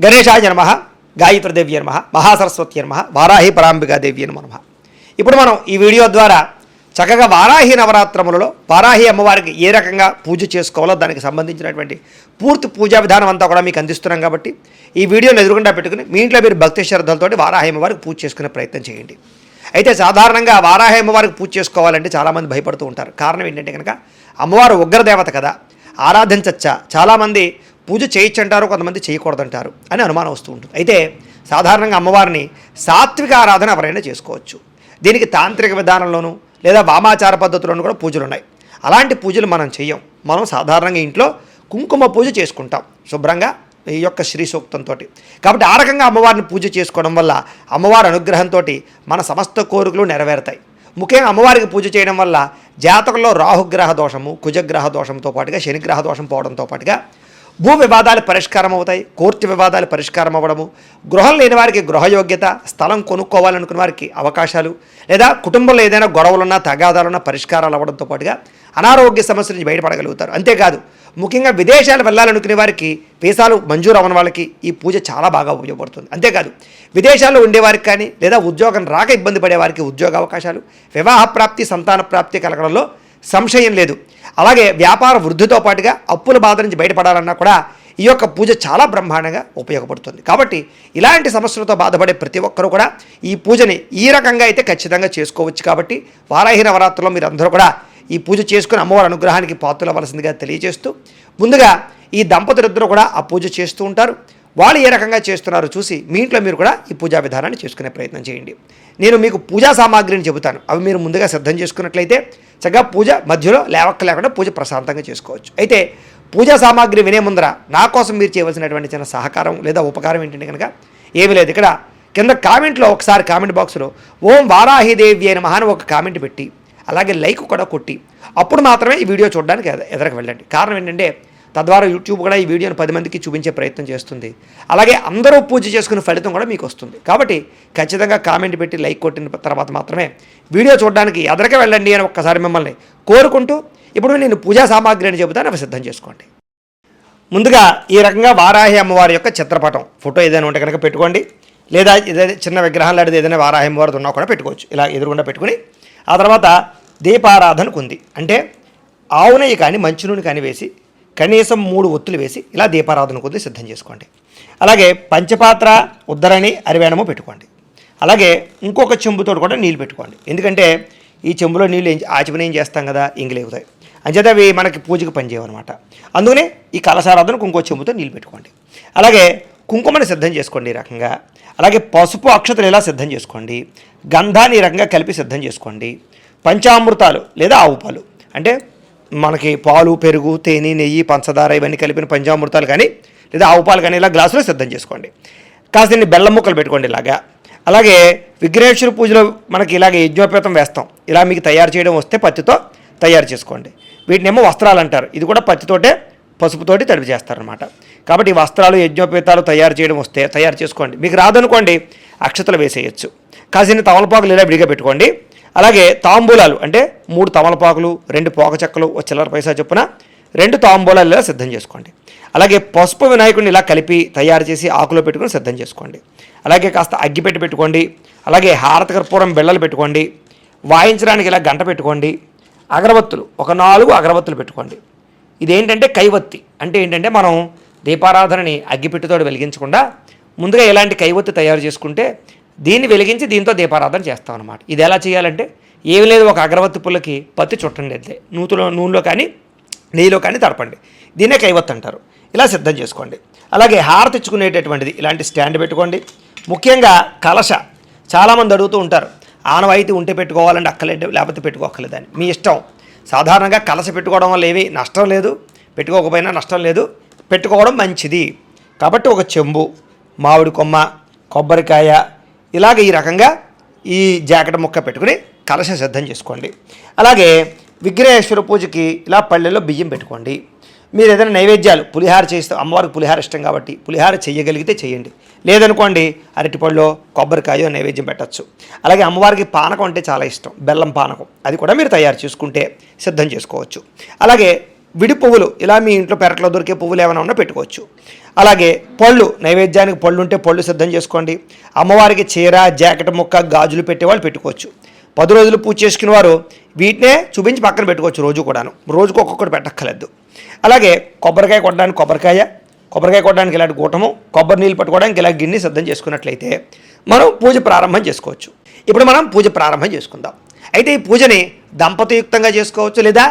గణేశాయ నమః, గాయత్రీదేవ్యై నమః, మహాసరస్వత్యై నమః, వారాహి పరాంబికాదేవ్యై నమః. ఇప్పుడు మనం ఈ వీడియో ద్వారా చక్కగా వారాహి నవరాత్రములలో వారాహి అమ్మవారికి ఏ రకంగా పూజ చేసుకోవాలో దానికి సంబంధించినటువంటి పూర్తి పూజా విధానం అంతా కూడా మీకు అందిస్తున్నాం. కాబట్టి ఈ వీడియోని ఎదురుగుండా పెట్టుకుని మీ ఇంట్లో మీరు భక్తి శ్రద్ధలతోటి వారాహి అమ్మవారికి పూజ చేసుకునే ప్రయత్నం చేయండి. అయితే సాధారణంగా వారాహి అమ్మవారికి పూజ చేసుకోవాలంటే చాలామంది భయపడుతూ ఉంటారు. కారణం ఏంటంటే కనుక అమ్మవారు ఉగ్రదేవత కదా, ఆరాధించచ్చా, చాలామంది పూజ చేయొచ్చు అంటారు, కొంతమంది చేయకూడదంటారు అని అనుమానం వస్తూ ఉంటుంది. అయితే సాధారణంగా అమ్మవారిని సాత్విక ఆరాధన ఎవరైనా చేసుకోవచ్చు. దీనికి తాంత్రిక విధానంలోనూ లేదా వామాచార పద్ధతిలోనూ కూడా పూజలు ఉన్నాయి. అలాంటి పూజలు మనం చెయ్యం. మనం సాధారణంగా ఇంట్లో కుంకుమ పూజ చేసుకుంటాం శుభ్రంగా ఈ యొక్క శ్రీ సూక్తంతో. కాబట్టి ఆ రకంగా అమ్మవారిని పూజ చేసుకోవడం వల్ల అమ్మవారి అనుగ్రహంతో మన సమస్త కోరికలు నెరవేరుతాయి. ముఖ్యంగా అమ్మవారికి పూజ చేయడం వల్ల జాతకంలో రాహుగ్రహ దోషము, కుజగ్రహ దోషంతో పాటుగా శనిగ్రహ దోషం పోవడంతో పాటుగా భూ వివాదాలు పరిష్కారం అవుతాయి, కోర్టు వివాదాలు పరిష్కారం అవ్వడము, గృహం లేని వారికి గృహయోగ్యత, స్థలం కొనుక్కోవాలనుకున్న వారికి అవకాశాలు, లేదా కుటుంబంలో ఏదైనా గొడవలున్నా తగాదాలున్నా పరిష్కారాలు అవ్వడంతో పాటుగా అనారోగ్య సమస్యల నుంచి బయటపడగలుగుతారు. అంతేకాదు ముఖ్యంగా విదేశాలు వెళ్ళాలనుకునే వారికి వీసాలు మంజూరు అవ్వని వాళ్ళకి ఈ పూజ చాలా బాగా ఉపయోగపడుతుంది. అంతేకాదు విదేశాల్లో ఉండేవారికి కానీ లేదా ఉద్యోగం రాక ఇబ్బంది పడేవారికి ఉద్యోగ అవకాశాలు, వివాహ ప్రాప్తి, సంతాన ప్రాప్తి కలగడంలో సంశయం లేదు. అలాగే వ్యాపార వృద్ధితో పాటుగా అప్పుల బాధ నుంచి బయటపడాలన్నా కూడా ఈ యొక్క పూజ చాలా బ్రహ్మాండంగా ఉపయోగపడుతుంది. కాబట్టి ఇలాంటి సమస్యలతో బాధపడే ప్రతి ఒక్కరూ కూడా ఈ పూజని ఈ రకంగా అయితే ఖచ్చితంగా చేసుకోవచ్చు. కాబట్టి వారాహి నవరాత్రుల్లో మీరు అందరూ కూడా ఈ పూజ చేసుకుని అమ్మవారి అనుగ్రహానికి పాత్రలు అవ్వాల్సిందిగా తెలియజేస్తూ, ముందుగా ఈ దంపతులిద్దరూ కూడా ఆ పూజ చేస్తూ ఉంటారు. వాళ్ళు ఏ రకంగా చేస్తున్నారో చూసి మీ ఇంట్లో మీరు కూడా ఈ పూజా విధానాన్ని చేసుకునే ప్రయత్నం చేయండి. నేను మీకు పూజా సామాగ్రిని చెబుతాను, అవి మీరు ముందుగా సిద్ధం చేసుకున్నట్లయితే చక్కగా పూజ మధ్యలో లేకుండా పూజ ప్రశాంతంగా చేసుకోవచ్చు. అయితే పూజా సామాగ్రి వినే ముందర నా కోసం మీరు చేయవలసినటువంటి చిన్న సహకారం లేదా ఉపకారం ఏంటంటే కనుక ఏమీ లేదు. ఇక్కడ కింద కామెంట్లో ఒకసారి కామెంట్ బాక్స్లో ఓం వారాహిదేవి అయిన మహాన్ ఒక కామెంట్ పెట్టి అలాగే లైక్ కూడా కొట్టి అప్పుడు మాత్రమే ఈ వీడియో చూడడానికి ఎదరకు వెళ్ళండి. కారణం ఏంటంటే తద్వారా యూట్యూబ్ కూడా ఈ వీడియోని 10 మందికి చూపించే ప్రయత్నం చేస్తుంది. అలాగే అందరూ పూజ చేసుకునే ఫలితం కూడా మీకు వస్తుంది. కాబట్టి ఖచ్చితంగా కామెంట్ పెట్టి లైక్ కొట్టిన తర్వాత మాత్రమే వీడియో చూడడానికి ఎదరకే వెళ్ళండి అని ఒక్కసారి మిమ్మల్ని కోరుకుంటూ, ఇప్పుడు నేను పూజా సామాగ్రి అని చెబుతాను, అవి సిద్ధం చేసుకోండి. ముందుగా ఈ రకంగా వారాహి అమ్మవారి యొక్క చిత్రపటం ఫోటో ఏదైనా ఉంటే కనుక పెట్టుకోండి, లేదా ఏదైనా చిన్న విగ్రహం లాంటిది ఏదైనా వారాహి అమ్మవారిది ఉన్నా కూడా పెట్టుకోవచ్చు. ఇలా ఎదురుగుండా పెట్టుకుని ఆ తర్వాత దీపారాధనకు ఉంది అంటే ఆవు నెయ్యి కానీ మంచి నూనె కానీ వేసి కనీసం 3 ఒత్తులు వేసి ఇలా దీపారాధన కొద్ది సిద్ధం చేసుకోండి. అలాగే పంచపాత్ర, ఉద్దరణి, అరివేణము పెట్టుకోండి. అలాగే ఇంకొక చెంబుతో కూడా నీళ్ళు పెట్టుకోండి. ఎందుకంటే ఈ చెంబులో నీళ్ళు ఆచమనం ఏం చేస్తాం కదా, ఇంగిలేగుతాయి. అంచేత అవి మనకి పూజకు పనిచేయవన్నమాట. అందుకనే ఈ కలశారాధనకు ఇంకో చెంబుతో నీళ్ళు పెట్టుకోండి. అలాగే కుంకుమని సిద్ధం చేసుకోండి ఈ రకంగా. అలాగే పసుపు అక్షతలు ఇలా సిద్ధం చేసుకోండి. గంధాన్ని ఈ రకంగా కలిపి సిద్ధం చేసుకోండి. పంచామృతాలు లేదా ఆవు పాలు అంటే మనకి పాలు, పెరుగు, తేనె, నెయ్యి, పంచదార ఇవన్నీ కలిపిన పంచామృతాలు కానీ లేదా ఆవు పాలు కానీ ఇలా గ్లాసులో సిద్ధం చేసుకోండి. కాస్త బెల్లం ముక్కలు పెట్టుకోండి ఇలాగా. అలాగే విఘ్నేశ్వర పూజలో మనకి ఇలాగ యజ్ఞోపేతం వేస్తాం. ఇలా మీకు తయారు చేయడం వస్తే పత్తితో తయారు చేసుకోండి. వీటినేమో వస్త్రాలు అంటారు. ఇది కూడా పత్తితోటే పసుపుతోటి తడిపి చేస్తారనమాట. కాబట్టి ఈ వస్త్రాలు, యజ్ఞోపేతాలు తయారు చేయడం వస్తే తయారు చేసుకోండి. మీకు రాదనుకోండి అక్షతలు వేసేయచ్చు. కాసిన తమలపాకులు ఇలా విడిగా పెట్టుకోండి. అలాగే తాంబూలాలు అంటే 3 తమలపాకులు, 2 పోక చెక్కలు, ఒక చిల్లర పైసా చొప్పున 2 తాంబూలాలు ఇలా సిద్ధం చేసుకోండి. అలాగే పసుపు వినాయకుడిని ఇలా కలిపి తయారు చేసి ఆకులో పెట్టుకుని సిద్ధం చేసుకోండి. అలాగే కాస్త అగ్గిపెట్టి పెట్టుకోండి. అలాగే హారతి కర్పూరం బిళ్ళలు పెట్టుకోండి. వాయించడానికి ఇలా గంట పెట్టుకోండి. అగరబత్తులు ఒక 4 అగరబత్తులు పెట్టుకోండి. ఇదేంటంటే కైవత్తి అంటే ఏంటంటే మనం దీపారాధనని అగ్గిపెట్టితో వెలిగించకుండా ముందుగా ఇలాంటి కైవత్తి తయారు చేసుకుంటే దీన్ని వెలిగించి దీంతో దీపారాధన చేస్తాం అన్నమాట. ఇది ఎలా చేయాలంటే ఏమి లేదు, ఒక అగరవత్తి పుల్లకి పత్తి చుట్టండి, అయితే నూనెలో కానీ నెయ్యిలో కానీ తడపండి. దీన్నే కైవత్తి అంటారు. ఇలా సిద్ధం చేసుకోండి. అలాగే హారతి ఇచ్చుకునేటటువంటిది ఇలాంటి స్టాండ్ పెట్టుకోండి. ముఖ్యంగా కలశ చాలామంది అడుగుతూ ఉంటారు, ఆనవాయితీ ఉంటే పెట్టుకోవాలంటే అక్కర్లేదు, లేకపోతే పెట్టుకోక్కర్లేదని మీ ఇష్టం. సాధారణంగా కలశ పెట్టుకోవడం వల్ల ఏమీ నష్టం లేదు, పెట్టుకోకపోయినా నష్టం లేదు, పెట్టుకోవడం మంచిది. కాబట్టి ఒక చెంబు, మామిడి కొమ్మ, కొబ్బరికాయ ఇలాగ ఈ రకంగా ఈ జాకెట్ ముక్క పెట్టుకుని కలశ సిద్ధం చేసుకోండి. అలాగే విఘ్నేశ్వర పూజకి ఇలా పళ్ళెల్లో బియ్యం పెట్టుకోండి. మీరు ఏదైనా నైవేద్యాలు పులిహార చేస్తే అమ్మవారికి పులిహార ఇష్టం కాబట్టి పులిహార చేయగలిగితే చేయండి. లేదనుకోండి అరటిపళ్ళో కొబ్బరికాయో నైవేద్యం పెట్టచ్చు. అలాగే అమ్మవారికి పానకం అంటే చాలా ఇష్టం, బెల్లం పానకం, అది కూడా మీరు తయారు చేసుకుంటే సిద్ధం చేసుకోవచ్చు. అలాగే విడి పువ్వులు ఇలా మీ ఇంట్లో పెరట్లో దొరికే పువ్వులు ఏమైనా ఉన్నా పెట్టుకోవచ్చు. అలాగే పళ్ళు, నైవేద్యానికి పళ్ళు ఉంటే పళ్ళు సిద్ధం చేసుకోండి. అమ్మవారికి చీర, జాకెట్ ముక్క, గాజులు పెట్టేవాళ్ళు పెట్టుకోవచ్చు. 10 రోజులు పూజ చేసుకునే వారు వీటినే చూపించి పక్కన పెట్టుకోవచ్చు. రోజు కూడాను, రోజుకు ఒక్కొక్కటి పెట్టక్కర్లేదు. అలాగే కొబ్బరికాయ కొట్టడానికి ఇలాంటి గూటము, కొబ్బరి నీళ్ళు పట్టుకోవడానికి ఇలా గిన్నె సిద్ధం చేసుకున్నట్లయితే మనం పూజ ప్రారంభం చేసుకోవచ్చు. ఇప్పుడు మనం పూజ ప్రారంభం చేసుకుందాం. అయితే ఈ పూజని దంపతియుక్తంగా చేసుకోవచ్చు, లేదా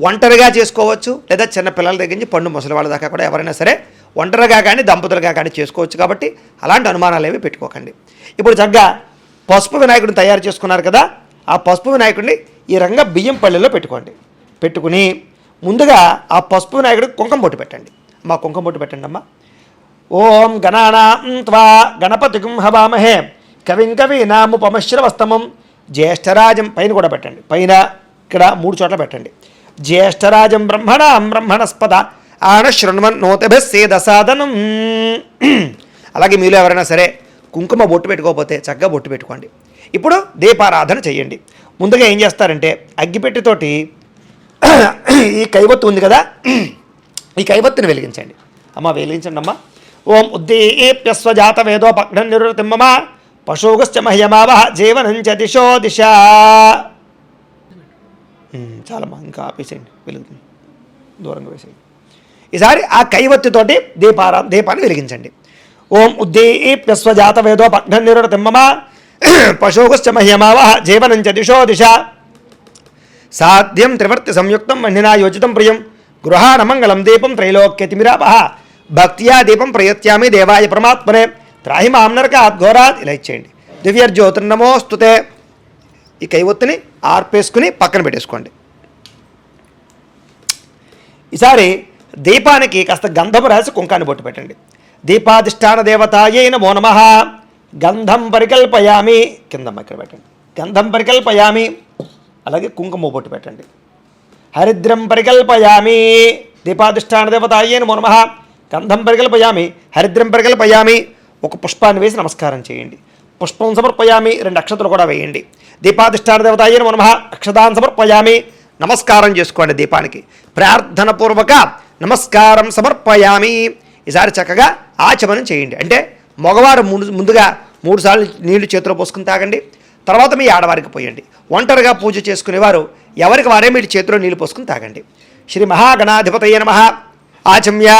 ఒంటరిగా చేసుకోవచ్చు, లేదా చిన్న పిల్లల దగ్గర నుంచి పండు ముసలి వాళ్ళ దాకా కూడా ఎవరైనా సరే ఒంటరిగా కానీ దంపతులుగా కానీ చేసుకోవచ్చు. కాబట్టి అలాంటి అనుమానాలు ఏవి పెట్టుకోకండి. ఇప్పుడు చక్కగా పసుపు వినాయకుడిని తయారు చేసుకున్నారు కదా, ఆ పసుపు వినాయకుడిని ఈ రంగా బియ్యం పళ్ళెలో పెట్టుకుని ముందుగా ఆ పసుపు వినాయకుడికి కుంకుమ బొట్టు పెట్టండి. అమ్మ కుంకుమ బొట్టు పెట్టండి అమ్మ. ఓం గణానాం త్వా గణపతిం హవామహే కవిం కవీనాముపమశ్రవస్తమం జ్యేష్ఠరాజం పైన కూడా పెట్టండి. పైన ఇక్కడ 3 చోట్ల పెట్టండి. జ్యేష్ఠరాజం బ్రహ్మణస్పద ఆనశృణ్వన్నోతభిస్సేదసాదనం. అలాగే మీలో ఎవరైనా సరే కుంకుమ బొట్టు పెట్టుకోకపోతే చక్కగా బొట్టు పెట్టుకోండి. ఇప్పుడు దీపారాధన చేయండి. ముందుగా ఏం చేస్తారంటే అగ్గిపెట్టితోటి ఈ కైవత్తు ఉంది కదా, ఈ కైవత్తుని వెలిగించండి. అమ్మ వెలిగించండి అమ్మ. ఓం ఉద్దీప్యస్వజాత వేదోపఘ్నం నిరుతిమ్మమ పశుగశ్చ మహ్యమావ జీవనంచ దిశో దిశ. చాలమ్మా, ఇంకా ఆపేసేయండి, వెలుగుతుంది, దూరంగా వేసేయండి. ఈసారి ఆ కైవత్తుతోటి దీపాన్ని వెలిగించండి. ఓం ఉద్దీప్యస్వజాత వేదోపఘ్నం నిరుతిమ్మమ పశుగశ్చ మహ్యమావ జీవనంచ దిశో దిశ. సాధ్యం త్రివర్తి సంయుక్తం మణినా యోజితం ప్రియం గృహాణమంగళం దీపం త్రైలోక్యతిమిరాపహ భక్త్యా దీపం ప్రయత్యామి దేవాయ పరమాత్మనే త్రాహి మాం నరకాత్ ఘోరాత్. ఇలా ఇచ్చేయండి. దివ్యర్జ్యోతిర్నమోస్తుతే. ఈ కైవత్తుని ఆర్పేసుకుని పక్కన పెట్టేసుకోండి. ఈసారి దీపానికి కాస్త గంధం రాసి కుంకాన్ని బొట్టు పెట్టండి. దీపాధిష్టాన దేవతాయై నమో నమః. గంధం పరికల్పయామి, కిందమ్మ ఇక్కడ పెట్టండి. గంధం పరికల్పయామి. అలాగే కుంకుమ బొట్టు పెట్టండి. హరిద్రం పరికల్పయామి. దీపాధిష్టాన దేవతాయై నమో నమః. గంధం పరికల్పయామి, హరిద్రం పరికల్పయామి. ఒక పుష్పాన్ని వేసి నమస్కారం చేయండి. పుష్పం సమర్పయామి, 2 అక్షతలు కూడా వేయండి. దీపాధిష్టాన దేవతాయై నమో నమః. అక్షతాన్ సమర్పయామి. నమస్కారం చేసుకోండి. దీపానికి ప్రార్థనపూర్వక నమస్కారం సమర్పయామి. ఈసారి చక్కగా ఆచమనం చేయండి. అంటే మగవారు ముందుగా 3 సార్లు నీళ్లు చేతిలో పోసుకుని తాగండి. తర్వాత మీ ఆడవారికి పోయండి. ఒంటరిగా పూజ చేసుకునేవారు ఎవరికి వారే మీరు చేతిలో నీళ్లు పోసుకుని తాగండి. శ్రీ మహాగణాధిపతయ నమః. ఆచమ్య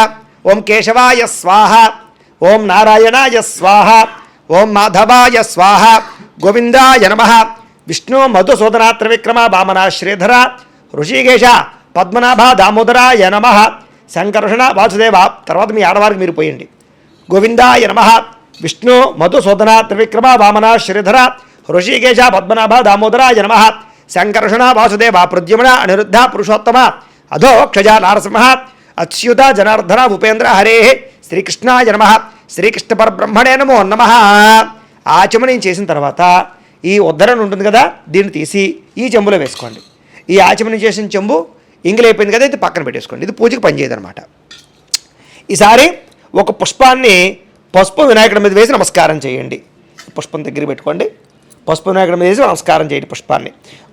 ఓం కేశవాయ స్వాహ, ఓం నారాయణాయ స్వాహ, ఓం మాధవాయ స్వాహ, గోవిందాయ నమః. విష్ణు మధుసూదన త్రివిక్రమ వామన శ్రీధర ఋషికేశ పద్మనాభ దామోదరాయ నమః. శంకర్షణ వాసుదేవ. తర్వాత మీ ఆడవారికి మీరు పోయండి. గోవిందాయ నమః. విష్ణు మధుసూదన త్రివిక్రమ వామన శ్రీధర ఋషికేశ పద్మనాభ దామోదరాయ నమః. శంకర్షణ వాసుదేవ ప్రద్యుమ్న అనిరుద్ధ పురుషోత్తమ అధోక్షజ నారసింహ అచ్యుత జనార్దన ఉపేంద్ర హరే శ్రీకృష్ణాయ నమః. శ్రీకృష్ణ పరబ్రహ్మణే నమో నమః. ఆచమనం చేసిన తర్వాత ఈ ఉద్ధరణ ఉంటుంది కదా, దీన్ని తీసి ఈ చెంబులో వేసుకోండి. ఈ ఆచమనం చేసిన చెంబు ఇంగిలైపోయింది కదా, ఇది పక్కన పెట్టేసుకోండి. ఇది పూజకి పనిచేయదనమాట. ఈసారి ఒక పుష్పాన్ని పసుపు వినాయకుడి మీద వేసి నమస్కారం చేయండి. పుష్పం దగ్గర పెట్టుకోండి. పసుపు వినాయకుడి మీద వేసి నమస్కారం చేయండి పుష్పాన్ని.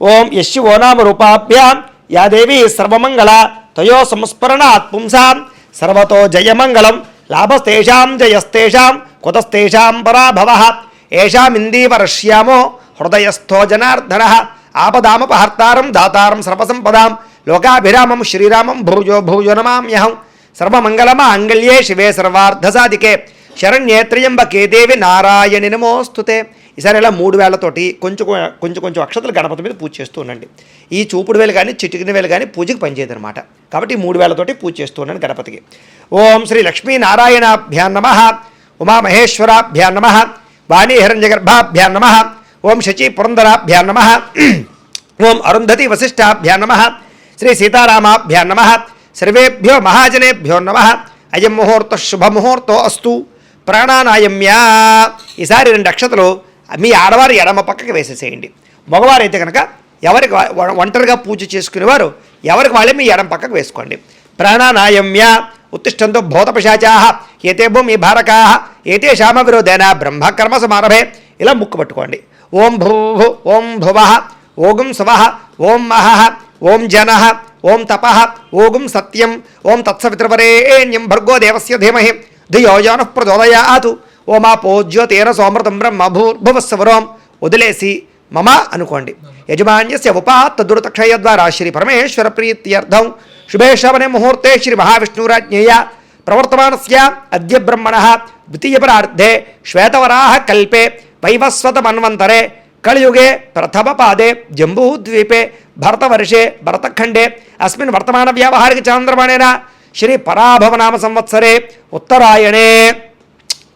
ఓం యశి ఓ నామ రూపాభ్యాం యా దేవి సర్వమంగళ తయో సంస్మరణాత్ పుంసాం సర్వతో జయమంగళం లాభస్తేషాం జయస్తేషాం కుతస్తేషాం పరాభవః ఏషామిందీవరశ్యామో హృదయస్థో జనార్దన ఆపదామపహర్తారం దాతారం సర్వసంపదాం లోకాభిరామం శ్రీరామం భూజో భూజో నమామ్యహం. సర్వమంగళమాంగళ్యే శివే సర్వార్థసాధికే శరణ్యే త్ర్యంబకే దేవి నారాయణి నమోస్తుతే. ఈసారి ఇలా 3 వేళ్లతోటి కొంచెం అక్షతలు గణపతి మీద పూజ చేస్తూ ఉండండి. ఈ చూపుడు వేలు కానీ చిటికిన వేలు కానీ పూజకి పనిచేయదనమాట. కాబట్టి 3 వేళ్లతోటి పూజ చేస్తూ ఉండండి గణపతికి. ఓం శ్రీ లక్ష్మీనారాయణాభ్యాం నమః. ఉమామహేశ్వరాభ్యాం నమః. వాణీ హిరణ్యగర్భాభ్యాం నమః. ఓం శచీ పురందరాభ్యాం నమః. ఓం అరుంధతి వశిష్టాభ్యాం నమః. శ్రీ సీతారామాభ్యాం నమః. సర్వేభ్యో మహాజనేభ్యో నమః. అయం ముహూర్త శుభముహూర్తో అస్తు. ప్రాణానాయమ్య. ఈసారి 2 అక్షతలు మీ ఆడవారు ఎడమ పక్కకి వేసేసేయండి. మగవారైతే కనుక ఎవరికి ఒంటరిగా పూజ చేసుకునేవారు ఎవరికి వాళ్ళే మీ ఎడమ పక్కకు వేసుకోండి. ప్రాణానాయమ్య. ఉత్తిష్టంతో భూతపిశాచాః ఏతే భూమి భారకాః ఏతేషామ విరోధేన బ్రహ్మకర్మ సమారభే. ఇలా ముక్కు పట్టుకోండి. ఓం భూ ఓం భువః ఓం స్వః ఓం మహః ఓం జనః ఓం తపః ఓగుం సత్యం ఓం తత్సవితృవరేణ్యం భర్గో దేవస్య ధీమహి ధియో యోనః ప్రచోదయాత్ ఓమాపో జ్యోతిర సోమృతం బ్రహ్మ భూర్భువస్సవరోం వదిలేసి మమ అనుకోండి. యజమాన్యస్య ఉపాత్త దురతక్షయ ద్వారా శ్రీ పరమేశ్వర ప్రీత్యర్థం శుభే శ్రవణే ముహూర్తే శ్రీ మహావిష్ణురాజ్ఞేయ ప్రవర్తమానస్య అద్య బ్రహ్మణః ద్వితీయపరార్ధే శ్వేతవరాహ కల్పే వైవస్వత మన్వంతరే కలియుగే ప్రథమ పాదే జంబూద్వీపే భరతవర్షే భరతఖండే అస్మిన్ వర్తమాన వ్యావహారిక చాంద్రమాణేన శ్రీ పరాభవనామ సంవత్సరే ఉత్తరాయణే.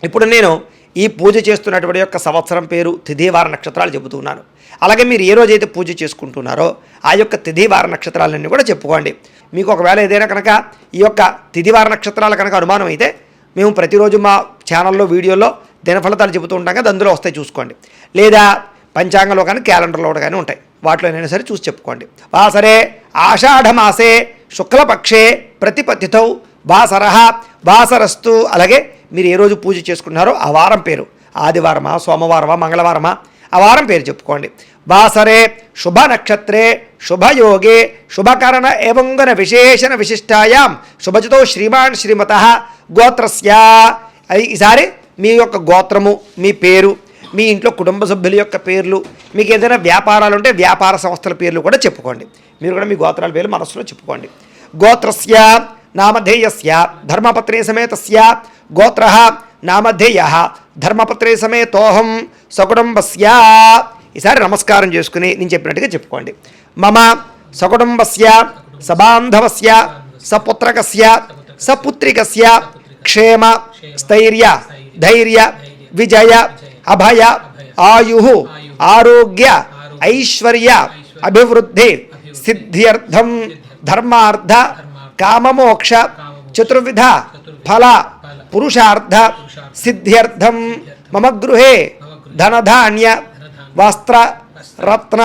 ఇప్పుడు నేను ఈ పూజ చేస్తున్నటువంటి యొక్క సంవత్సరం పేరు తిథివార నక్షత్రాలు చెబుతున్నాను. అలాగే మీరు ఏ రోజైతే పూజ చేసుకుంటున్నారో ఆ యొక్క తిథివార నక్షత్రాలన్నీ కూడా చెప్పుకోండి. మీకు ఒకవేళ ఏదైనా కనుక ఈ యొక్క తిథివార నక్షత్రాల కనుక అనుమానం అయితే మేము ప్రతిరోజు మా ఛానల్లో వీడియోలో దినఫలితాలు చెబుతూ ఉంటాం కదా, అందులో వస్తాయి చూసుకోండి. లేదా పంచాంగంలో కానీ క్యాలెండర్లో కానీ ఉంటాయి, వాటిలోనైనా సరే చూసి చెప్పుకోండి. వాసరే ఆషాఢమాసే శుక్లపక్షే ప్రతిపతిథౌ వాసరః వాసరస్తు. అలాగే మీరు ఏ రోజు పూజ చేసుకుంటున్నారో ఆ వారం పేరు ఆదివారమా సోమవారమా మంగళవారమా ఆ వారం పేరు చెప్పుకోండి. వాసరే శుభ నక్షత్రే శుభయోగే శుభకరణ ఏవంగన విశేషణ విశిష్టాయాం శుభజితో శ్రీమాన్ శ్రీమతః గోత్రస్య. ఈసారి మీ యొక్క గోత్రము, మీ పేరు, మీ ఇంట్లో కుటుంబ సభ్యుల యొక్క పేర్లు, మీకు ఏదైనా వ్యాపారాలు ఉంటే వ్యాపార సంస్థల పేర్లు కూడా చెప్పుకోండి. మీరు కూడా మీ గోత్రాల పేర్లు మనసులో చెప్పుకోండి. గోత్రస్య నామధేయస్య ధర్మపత్రే సమేతస్య గోత్రః నామధేయః ధర్మపత్రే సమేతోహం సకుటుంబస్య. ఈసారి నమస్కారం చేసుకుని నేను చెప్పినట్టుగా చెప్పుకోండి. మమ సకుటుంబస్య సబాంధవస్య సపుత్రకస్య సపుత్రికస్య క్షేమ స్థైర్య ధైర్య విజయ అభయ ఆయుః ఆరోగ్య ఐశ్వర్య అభివృద్ధి సిద్ధ్యర్థం ధర్మార్థ కామమోక్ష చతుర్విధ ఫల పురుషార్థ సిద్ధ్యర్థం మమ గృహే ధనధాన్య వస్త్ర రత్న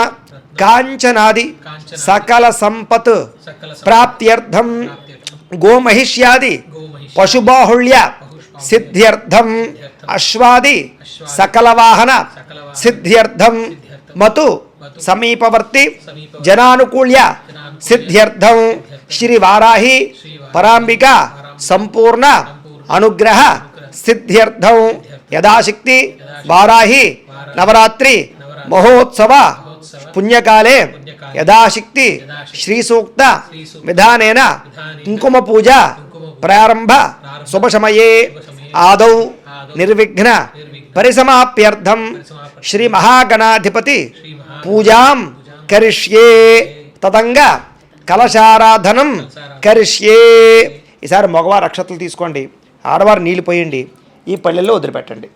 కాంచనాది సకల సంపత్ ప్రాప్త్యర్థం గోమహిష్యాది పశుబాహుళ్య సిద్ధ్యర్థం అశ్వాది సకల వాహన సిద్ధ్యర్థం మతు సమీపవర్తి జనానుకూల్య సిద్ధ్యర్థం శ్రీ వారాహి పరాంబిక సంపూర్ణ అనుగ్రహ సిద్ధ్యర్థం యథాశక్తి వారాహి నవరాత్రి మహోత్సవ పుణ్యకాలే యథాశక్తి శ్రీసూక్త విధానేన కుంకుమ పూజ ప్రారంభ శుభసమయే ఆదౌ నిర్విఘ్న పరిసమాప్యర్థం శ్రీ మహాగణాధిపతి పూజాం కరిష్యే తదంగ కలశారాధనం కరిష్యే. ఈసారి మగవారు అక్షతలు తీసుకోండి, ఆడవారు నీళ్ళు పోయండి, ఈ పళ్ళెల్లో వదిలిపెట్టండి.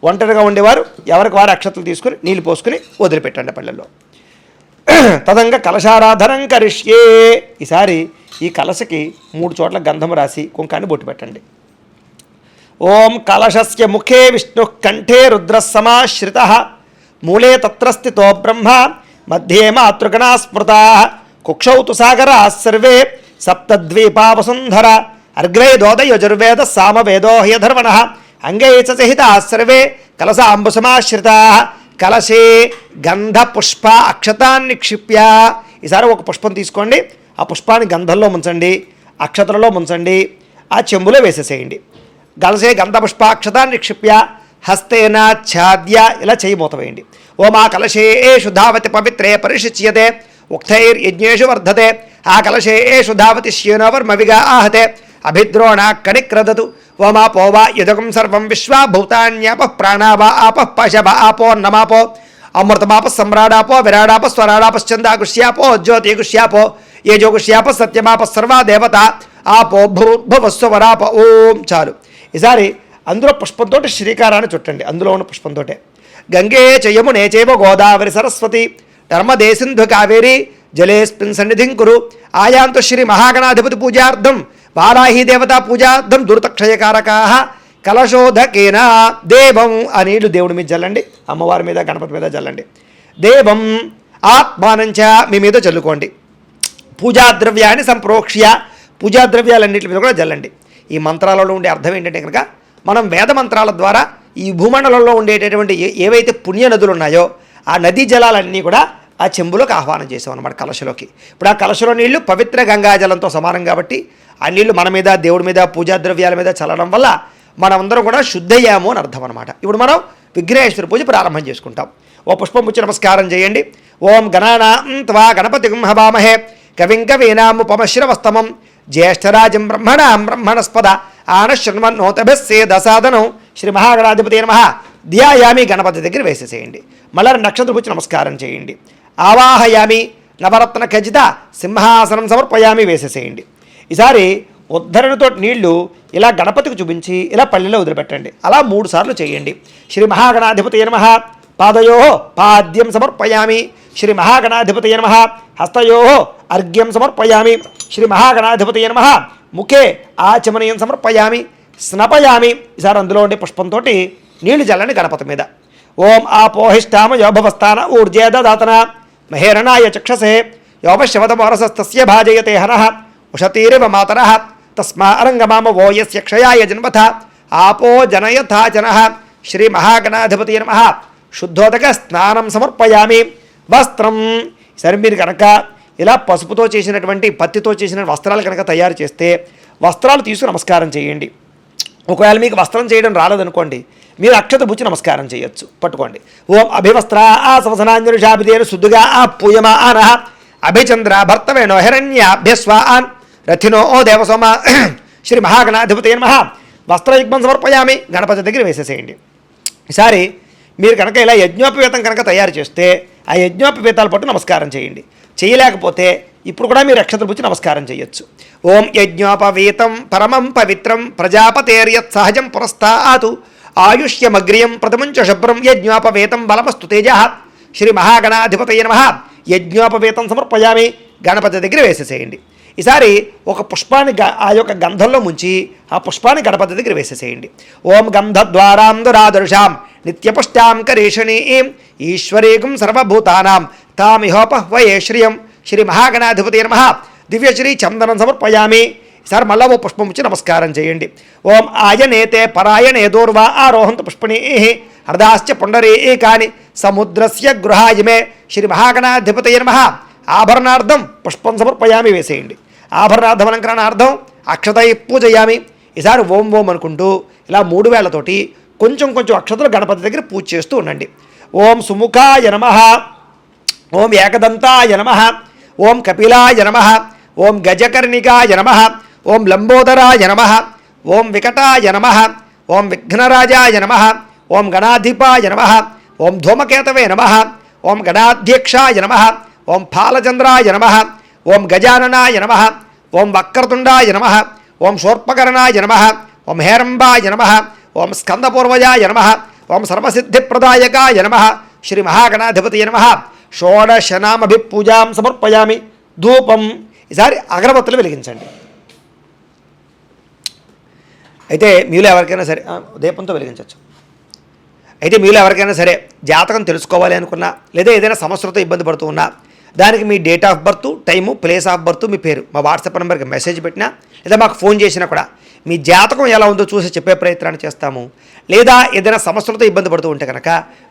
ఒంటరిగా ఉండేవారు ఎవరికి వారు అక్షతలు తీసుకుని నీళ్ళు పోసుకుని వదిలిపెట్టండి పళ్ళెల్లో. తదంగ కలశారాధనం కరిష్యే. ఈసారి ఈ కలశకి 3 చోట్ల గంధం రాసి కుంకాన్ని బొట్టు పెట్టండి. ఓం కలశస్య ముఖే విష్ణు కంఠే రుద్ర సమాశ్రిత మూలే తత్ర స్థితో బ్రహ్మ మధ్యే మాతృగణా స్మృతా కుక్షౌ తు సాగరా సర్వే సప్తద్వీపా వసుంధర అర్గ్వేదోదయజుర్వేద సామవేదో హ్యధర్వణ అంగై చ సహితా సర్వే కలశాంబుసమాశ్రితా కలశే గంధ పుష్ప అక్షతాన్ని క్షిప్య. ఈసారి ఒక పుష్పం తీసుకోండి, ఆ పుష్పాన్ని గంధంలో ముంచండి, అక్షతలలో ముంచండి, ఆ చెంబులో వేసేసేయండి. కలశే గంధ పుష్పాక్షతాన్ని క్షిప్య హస్తేన ఛాద్య ఇలా చేయి మూత వేయండి. ఓమా కలశేషు ధావతి పవిత్రే పరిశుచ్యతే ఉక్తైర్యజ్ఞేషు వర్ధతే ఆ కలశేషు ధావతి శ్యేనోవర్మవిగా ఆహతే అభిద్రోణ కణిక్రదతు ఓమా పోవా యదకం సర్వం విశ్వా భూతాన్యాపః ప్రాణావా ఆపః పశవ ఆపోన్నమాపో అమృతమాప సమ్రాడాపో విరాడాప స్వరాడాపశ్చందాగుష్యాపో జ్యోతిగుష్యాపో ఏజోగుష్యాప సత్యమాప సర్వా దేవత ఆపో భూర్భువస్వరాప. ఓం చాలు. ఈసారి అందులో పుష్పంతో శ్రీకారాన్ని చుట్టండి. అందులో ఉన్న పుష్పంతో గంగే చయమునే చైవ గోదావరి సరస్వతి నర్మదే సింధు కావేరి జలేస్మిన్ సన్నిధిం కురు ఆయాంతు శ్రీ మహాగణాధిపతి పూజార్థం వారాహి దేవతా పూజార్థం దురితక్షయకారకా కలశోధకేన దేవం. ఆ నీళ్లు దేవుడి మీద చల్లండి, అమ్మవారి మీద గణపతి మీద చల్లండి. దేవం ఆత్మానంచ మీ మీద చల్లుకోండి. పూజాద్రవ్యాన్ని సంప్రోక్ష్య పూజాద్రవ్యాలన్నింటి మీద కూడా చల్లండి. ఈ మంత్రాలలో ఉండే అర్థం ఏంటంటే కనుక మనం వేద మంత్రాల ద్వారా ఈ భూమండలంలో ఉండేటటువంటి ఏవైతే పుణ్య నదులు ఉన్నాయో ఆ నదీ జలాలన్నీ కూడా ఆ చెంబులోకి ఆహ్వానం చేసాం అన్నమాట, కలశలోకి. ఇప్పుడు ఆ కలశలో నీళ్లు పవిత్ర గంగాజలంతో సమానం కాబట్టి ఆ నీళ్లు మన మీద, దేవుడి మీద, పూజా ద్రవ్యాల మీద చల్లడం వల్ల మనమందరం కూడా శుద్ధయ్యాము అని అర్థం అనమాట. ఇప్పుడు మనం విఘ్నేశ్వర పూజ ప్రారంభం చేసుకుంటాం. ఓ పుష్పం పుచ్చి నమస్కారం చేయండి. ఓం గణానాం త్వా గణపతిం హవామహే కవిం కవీనాముపమశ్రవస్తమం జ్యేష్ఠరాజం బ్రహ్మణాం బ్రహ్మణస్పద ఆనశృణ్వన్నోతభిస్సేదసాదనం శ్రీ మహాగణాధిపతి నమః. ధ్యాయామి గణపతి దగ్గర వేసేసేయండి. మళ్ళీ నక్షత్ర పుచ్చి నమస్కారం చేయండి. ఆవాహయామి నవరత్న ఖచ్చిత సింహాసనం సమర్పయామి వేసేసేయండి. ఈసారి ఉద్ధరణతో నీళ్లు ఇలా గణపతికి చూపించి ఇలా పల్లెలో వదిలిపెట్టండి. అలా 3 సార్లు చేయండి. శ్రీ మహాగణాధిపతి నమః. పాదయో పాద్యం సమర్పయామి. శ్రీ మహాగణాధిపతి నమః. హస్తయో అర్ఘ్యం సమర్పయామి. శ్రీ మహాగణాధిపతి నమః. ముఖే ఆచమనీయం సమర్పయామి. స్నపయామి. ఈసారి అందులో ఉండే పుష్పంతో నీళ్లు చల్లండి గణపతి మీద. ఓం ఆపోహిష్టామ యోభవస్థాన ఊర్జేదాతన మహేరణాయ చక్షసే యోపశవతమరసస్తస్య భాజయతే హనః ఉషతీరివ మాతరః తస్మా అరంగమామ వో యస్య క్షయాయ జన్మథ ఆపో జనయథా జనః. శ్రీ మహాగణాధిపతి నమః. శుద్ధోదక స్నానం సమర్పయామి. వస్త్రం. సరే, మీరు కనుక ఇలా పసుపుతో చేసినటువంటి పత్తితో చేసిన వస్త్రాలు కనుక తయారు చేస్తే వస్త్రాలు తీసుకుని నమస్కారం చేయండి. ఒకవేళ మీకు వస్త్రం చేయడం రాలేదనుకోండి, మీరు అక్షత బుచ్చి నమస్కారం చేయొచ్చు. పట్టుకోండి. ఓం అభివస్త్ర ఆ సవసనాంజనుషాభిధేను శుద్ధుగా ఆ పూయమా ఆనః అభిచంద్ర భర్తవేణో హిరణ్యాభ్యస్వాన్ రథినో ఓ దేవసోమ. శ్రీ మహాగణాధిపతి నమః. వస్త్రయుగ్మం సమర్పయామి. గణపతి దగ్గర వేసేసేయండి. ఈసారి మీరు కనుక ఇలా యజ్ఞోపవేతం కనుక తయారు చేస్తే ఆ యజ్ఞోపవేతాలు పట్టు నమస్కారం చేయండి. చేయలేకపోతే ఇప్పుడు కూడా మీరు అక్షతలు పుచ్చి నమస్కారం చేయొచ్చు. ఓం యజ్ఞోపవీతం పరమం పవిత్రం ప్రజాపతేర్యత్ సహజం పురస్తాతు ఆయుష్యమగ్రియం ప్రథమంచ శుభ్రం యజ్ఞోపవేతం బలమస్తు తేజ. శ్రీ మహాగణాధిపతయ నమః. యజ్ఞోపవేతం సమర్పయామి. గణపతి దగ్గర వేసేసేయండి. ఈసారి ఒక పుష్పాన్ని ఆ యొక్క గంధంలో ముంచి ఆ పుష్పాన్ని గణపతి దగ్గర వేసేసేయండి. ఓం గంధద్వారాం దురాదర్శాం నిత్యపుష్టాం కరేషణీం ఈశ్వరీకం సర్వభూతానాం తామిహోపహ్వయే శ్రియం. శ్రీ మహాగణాధిపతి నమః. దివ్యశ్రీ చందనం సమర్పయామి. ఈసారి మళ్ళా ఓ పుష్పం ఇచ్చి నమస్కారం చేయండి. ఓం ఆయనేతే పరాయణే దూర్వా ఆరోహంతు పుష్పణీ హృదాశ్చ పుండరీకాని సముద్రస్య గృహాయమే. శ్రీ మహాగణాధిపతి నమః. ఆభరణార్థం పుష్పం సమర్పయామి వేసేయండి. ఆభరణార్థం అలంకరణార్థం అక్షతై పూజయామి. ఈసారి ఓం ఓం అనుకుంటూ ఇలా 3 వేళ్లతోటి కొంచెం కొంచెం అక్షతలు గణపతి దగ్గర పూజ చేస్తూ ఉండండి. ఓం సుముఖాయ నమః. ఓం ఏకదంతాయ నమః. ఓం కపిలాయ నమః. ఓం గజకర్ణికాయ నమః. ఓం లంబోదరాయ నమః. ఓం వికటాయ నమః. ఓం విఘ్నరాజాయ నమః. ఓం గణాధిపాయ నమః. ఓం ధూమకేతవే నమః. ఓం గణాధ్యక్షాయ నమః. ఓం ఫాలచంద్రాయ నమః. ఓం గజాననాయ నమః. ఓం వక్రతుండాయ నమః. ఓం శూర్పకర్ణాయ నమః. ఓం హేరంబాయ నమః. ఓం స్కందపూర్వజాయ నమః. ఓం సర్వసిద్ధిప్రదాయకాయ నమః. శ్రీ మహాగణాధిపతి నమః. షోడశనామభిపూజాం సమర్పయామి. ధూపం. ఈసారి అగరబత్తులు వెలిగించండి. అయితే మీలో ఎవరికైనా సరే దీపంతో వెలిగించవచ్చు. అయితే మీలో ఎవరికైనా సరే జాతకం తెలుసుకోవాలి అనుకున్నా లేదా ఏదైనా సమస్యలతో ఇబ్బంది పడుతూ ఉన్నా దానికి మీ date of birth, time, place of birth, మీ పేరు మా వాట్సాప్ నెంబర్కి మెసేజ్ పెట్టినా లేదా మాకు ఫోన్ చేసినా కూడా మీ జాతకం ఎలా ఉందో చూసి చెప్పే ప్రయత్నాన్ని చేస్తాము. లేదా ఏదైనా సమస్యలతో ఇబ్బంది పడుతూ ఉంటే కనుక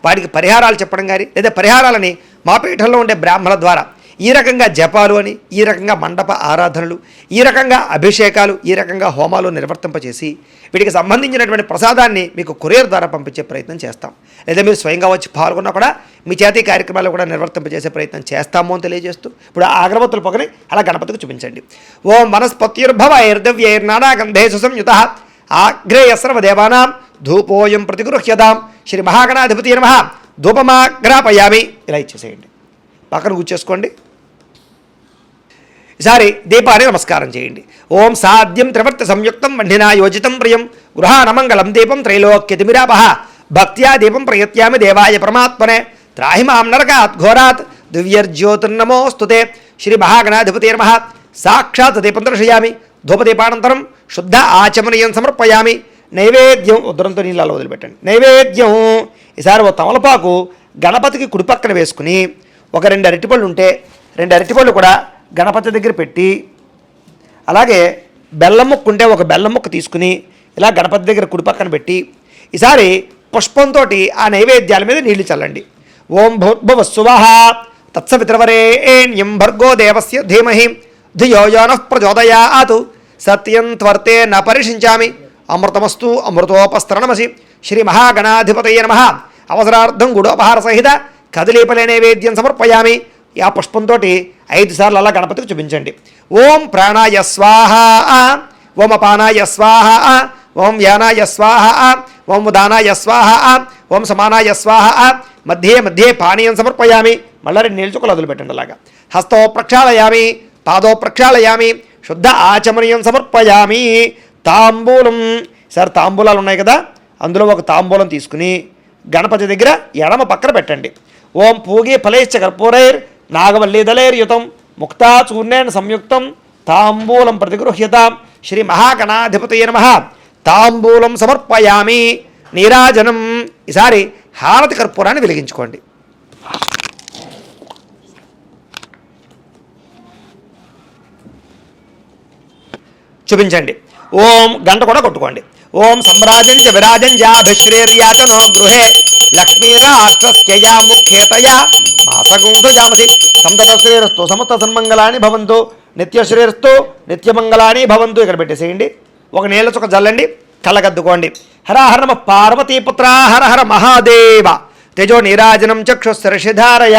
వాటికి పరిహారాలు చెప్పడం కానీ లేదా పరిహారాలని మా పీఠంలో ఉండే బ్రాహ్మణుల ద్వారా ఈ రకంగా జపాలు అని, ఈ రకంగా మండప ఆరాధనలు, ఈ రకంగా అభిషేకాలు, ఈ రకంగా హోమాలు నిర్వర్తింపచేసి వీటికి సంబంధించినటువంటి ప్రసాదాన్ని మీకు కొరియర్ ద్వారా పంపించే ప్రయత్నం చేస్తాం. లేదా మీరు స్వయంగా వచ్చి పాల్గొన్నా కూడా మీ చేతి కార్యక్రమాలు కూడా నిర్వర్తింపజేసే ప్రయత్నం చేస్తాము అని తెలియజేస్తూ ఇప్పుడు ఆ అగరబత్తుల పొగని అలా గణపతికి చూపించండి. ఓం వనస్పత్యుర్భవైర్దవ్యైర్నానాగంధే సుసంయుతః ఆగ్రేయ సర్వదేవానాం ధూపోయం ప్రతిగృహ్యతాం. శ్రీ మహాగణాధిపతి నమః. ధూపమాగ్రాపయామి. ఇలా ఇచ్చేసేయండి. పక్కన కూర్చేసుకోండి. ఈసారి దీపాన్ని నమస్కారం చేయండి. ఓం సాధ్యం త్రివర్త సంయుక్తం వండినా యోజితం ప్రియం గృహానమంగళం దీపం త్రైలోక్యతిమిరాపహ భక్త్యా దీపం ప్రయత్యామి దేవాయ పరమాత్మనే త్రాహి మాం నరకాత్ ఘోరాత్ దివ్యర్జ్యోతిర్నమోస్తుతే. శ్రీ మహాగణాధిపతి నమః. సాక్షాత్ దీపం దర్శయామి. ధూపదీపానంతరం శుద్ధ ఆచమనీయం సమర్పయామి. నైవేద్యం ఉద్దరంతో నీళ్ళలో వదిలిపెట్టండి. నైవేద్యం. ఈసారి ఓ తమలపాకు గణపతికి కుడిపక్కన వేసుకుని ఒక 2 అరటిపళ్ళు ఉంటే 2 అరటిపళ్ళు కూడా గణపతి దగ్గర పెట్టి అలాగే బెల్లం ముక్క ఉంటే ఒక బెల్లం ముక్క తీసుకుని ఇలా గణపతి దగ్గర కుడిపక్కన పెట్టి ఈసారి పుష్పంతో ఆ నైవేద్యాల మీద నీళ్లు చల్లండి. ఓం భూర్భువస్సువః తత్సవితృవరేణ్యం భర్గో దేవస్య ధీమహి ధియో యో నః ప్రచోదయాత్ సత్యం త్వర్తే న పరిషించామి అమృతమస్తు అమృతోపస్తరణమసి శ్రీ మహాగణాధిపతయే నమః. అవసరార్థం గుడోపహార సహిత కదలీపలే నైవేద్యం సమర్పయామి. ఆ పుష్పంతో 5 సార్లు అలా గణపతికి చూపించండి. ఓం ప్రాణాయ స్వాహ, ఓం అపానాయ స్వాహ, ఓం వ్యానాయ స్వాహ, ఓం ఉదానాయ స్వాహ, ఓం సమానాయ స్వాహ. మధ్యే మధ్యే పానీయం సమర్పయామి. మళ్ళీ 2 నీళ్ళు చుక్కలు వదిలిపెట్టండి అలాగా. హస్తో ప్రక్షాళయామి, పాదో ప్రక్షాళయామి, శుద్ధ ఆచమనీయం సమర్పయామి. తాంబూలం, సార్ తాంబూలాలు ఉన్నాయి కదా, అందులో ఒక తాంబూలం తీసుకుని గణపతి దగ్గర ఎడమ పక్కన పెట్టండి. ఓం పూగి ఫలైశ్చ కర్పూరైర్ నాగవల్లీదలైర్యుతం ముక్తా చూర్ణేన సంయుక్తం తాంబూలం ప్రతిగృహ్యతాం. శ్రీ మహాగణాధిపతయే నమః. తాంబూలం సమర్పయామి. నీరాజనం. ఈసారి హారతి కర్పూరాన్ని వెలిగించుకోండి. చూపించండి. ఓం గంట కూడా కొట్టుకోండి. ఓం సమ్రాజంచ విరాజంజాభిశ్రేర్యాచనో గృహే లక్ష్మీరాష్ట్రస్యయా ముఖ్యేతయా మాసగుంఠజామసి సంతతశ్రేరస్తు సమస్త సన్మంగళాని భవంతు నిత్యశ్రేరస్తు నిత్యమంగళాని భవంతు. ఇక్కడ పెట్టేసేయండి. ఒక నీళ్ళ చుక్క జల్లండి, కళ్ళగద్దుకోండి. హర హర నమ పార్వతీపుత్ర హర హర మహాదేవ తేజో నీరాజనం చక్షుశిరషిధారయ.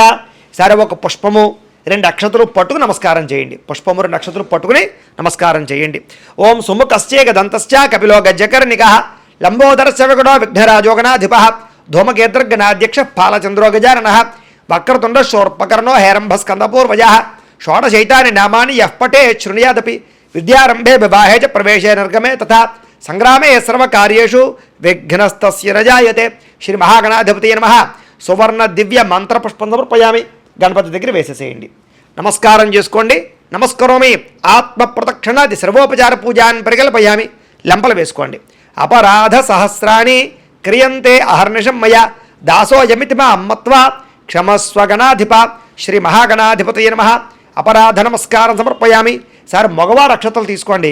సరే, ఒక పుష్పము 2 అక్షతలు పట్టుకుని నమస్కారం చేయండి. పుష్పము 2 అక్షతలు పట్టుకుని నమస్కారం చేయండి. ఓం సుముఖశ్చేక దంతశ్చ కపిలో గజ్జకర్ణిక లంబోదరస్య వికటో విఘ్నరాజోగణాధిప ధూమకేతర్గణాధ్యక్ష పాలచంద్రో గజానన వక్రతుండ శూర్పకర్ణో హేరంభస్కందపూర్వజ షోడశైతాని నామాని యః పఠే శృణుయాదపి విద్యారంభే వివాహే చ ప్రవేశే నిర్గమే తథా సంగ్రామే సర్వకార్యేషు విఘ్నస్తస్య న జాయతే. శ్రీ మహాగణాధిపతయే నమః. సువర్ణ దివ్య మంత్రపుష్పం సమర్పయామి. గణపతి దగ్గర వేసేసేయండి. నమస్కారం చేసుకోండి. నమస్కరోమి. ఆత్మ ప్రదక్షిణాది సర్వోపచార పూజాన్ పరికల్పయామి. లెంపలు వేసుకోండి. అపరాధ సహస్రాణి క్రియంతే అహర్నిశం మయ దాసోయమితి మా అమ్మత్వా క్షమస్వ గణాధిప. శ్రీ మహాగణాధిపతయే నమః. అపరాధ నమస్కారం సమర్పయామి. సార్ మగవారు అక్షతలు తీసుకోండి,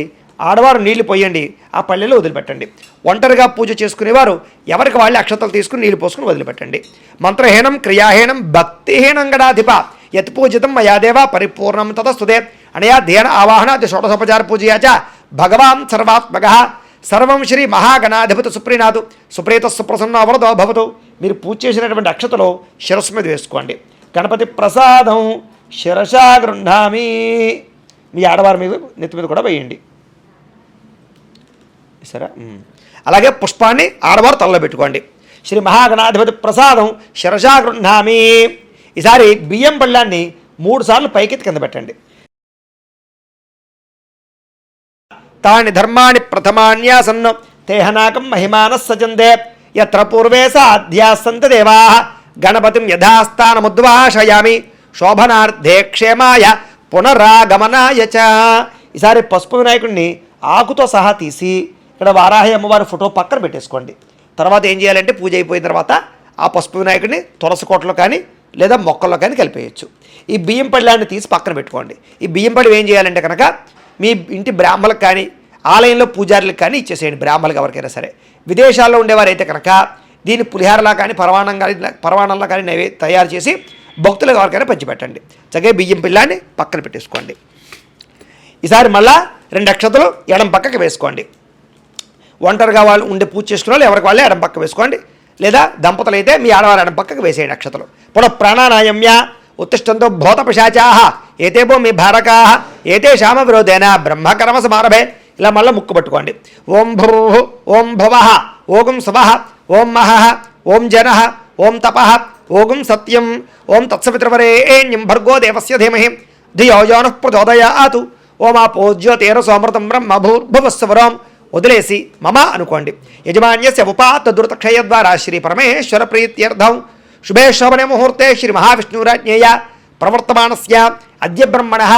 ఆడవారు నీళ్లు పోయండి, ఆ పల్లెలో వదిలిపెట్టండి. ఒంటరిగా పూజ చేసుకునేవారు ఎవరికి వాళ్ళే అక్షతలు తీసుకుని నీళ్లు పోసుకుని వదిలిపెట్టండి. మంత్రహీనం క్రియాహీనం భక్తిహీనం గణాధిప యత్పూజితం మయాదేవ పరిపూర్ణం తతస్తుదే. అనయా ధ్యాన ఆవాహనాది షోడశోపచార పూజయా చ భగవాన్ సర్వాత్మక సర్వం శ్రీ మహాగణాధిపతి సుప్రీనాథు సుప్రీత సుప్రసన్న వరదో భవతు. మీరు పూజ చేసినటువంటి అక్షతలు శిరస్సు మీద వేసుకోండి. గణపతి ప్రసాదం శిరసా గృహ్ణామి. మీ ఆడవారి మీద నెత్తి మీద కూడా వేయండి. సరే, అలాగే పుష్పాన్ని ఆడవారు తలలో పెట్టుకోండి. శ్రీ మహాగణాధిపతి ప్రసాదం శిరసా గృహ్ణామి. ఈసారి బియ్యం పళ్ళాన్ని 3 సార్లు పైకెత్తి కింద పెట్టండి. తాని ధర్మాణి ప్రథమాన్యాసన్న తేహనాకం మహిమానః సజందే యత్ర పూర్వే సాధ్యాస్సంత దేవాః గణపతిం యథాస్థానముద్వాషయామి శోభనార్థే క్షేమాయ పునరాగమనాయ చ. ఈసారి పసుపు వినాయకుడిని ఆకుతో సహా తీసి ఇక్కడ వారాహి అమ్మవారి ఫోటో పక్కన పెట్టేసుకోండి. తర్వాత ఏం చేయాలంటే పూజ అయిపోయిన తర్వాత ఆ పసుపు వినాయకుడిని తులసి కోటలో కానీ లేదా మొక్కల్లో కానీ కలిపేయచ్చు. ఈ బియ్యం పళ్ళాన్ని తీసి పక్కన పెట్టుకోండి. ఈ బియ్యం పళ్ళు ఏం చేయాలంటే కనుక మీ ఇంటి బ్రాహ్మణులకు కానీ ఆలయంలో పూజారులకు కానీ ఇచ్చేసేయండి. బ్రాహ్మణులకు ఎవరికైనా సరే. విదేశాల్లో ఉండేవారైతే కనుక దీన్ని పులిహారలా కానీ పరవాణంలా కానీ తయారు చేసి భక్తులకు ఎవరికైనా పంచిపెట్టండి. చక్కగా బియ్యం పిల్లాన్ని పక్కన పెట్టేసుకోండి. ఈసారి మళ్ళా 2 అక్షతలు ఎడం పక్కకి వేసుకోండి. ఒంటరిగా వాళ్ళు ఉండే పూజ చేసుకున్న వాళ్ళు ఎవరికి వాళ్ళే ఎడం పక్క వేసుకోండి. లేదా దంపతులు అయితే మీ ఆడవారు ఎడం పక్కకి వేసేయండి అక్షతలు. పునః ప్రాణానాయమ్య ఉత్తిష్టంతో భూత పిశాచాః ఏతేభో మీ భారకాః ఏతే శామ విరోధేన బ్రహ్మకర్మ సమారభే. ఇలా మళ్ళీ ముక్కు పట్టుకోండి. ఓం భూః ఓం భువః ఓం స్వః ఓం మహః ఓం జనః ఓం తపః ఓం సత్యం ఓం తత్సవితృవరేణ్యం భర్గో దేవస్య ధీమహి ధియో యో నః ప్రచోదయాత్. ఓం ఆ పూజ్యోతేరసోమృతం బ్రహ్మ భూర్భువస్వరం. వదిలేసి మమ అనుకోండి. యజమాన్యస్య ఉపాత్త దురతక్షయ ద్వారా శ్రీ పరమేశ్వర ప్రీత్యర్థం శుభే శోభనే ముహూర్తే శ్రీ మహావిష్ణురాజ్ఞేయ ప్రవర్తమానస్య అద్య బ్రహ్మణః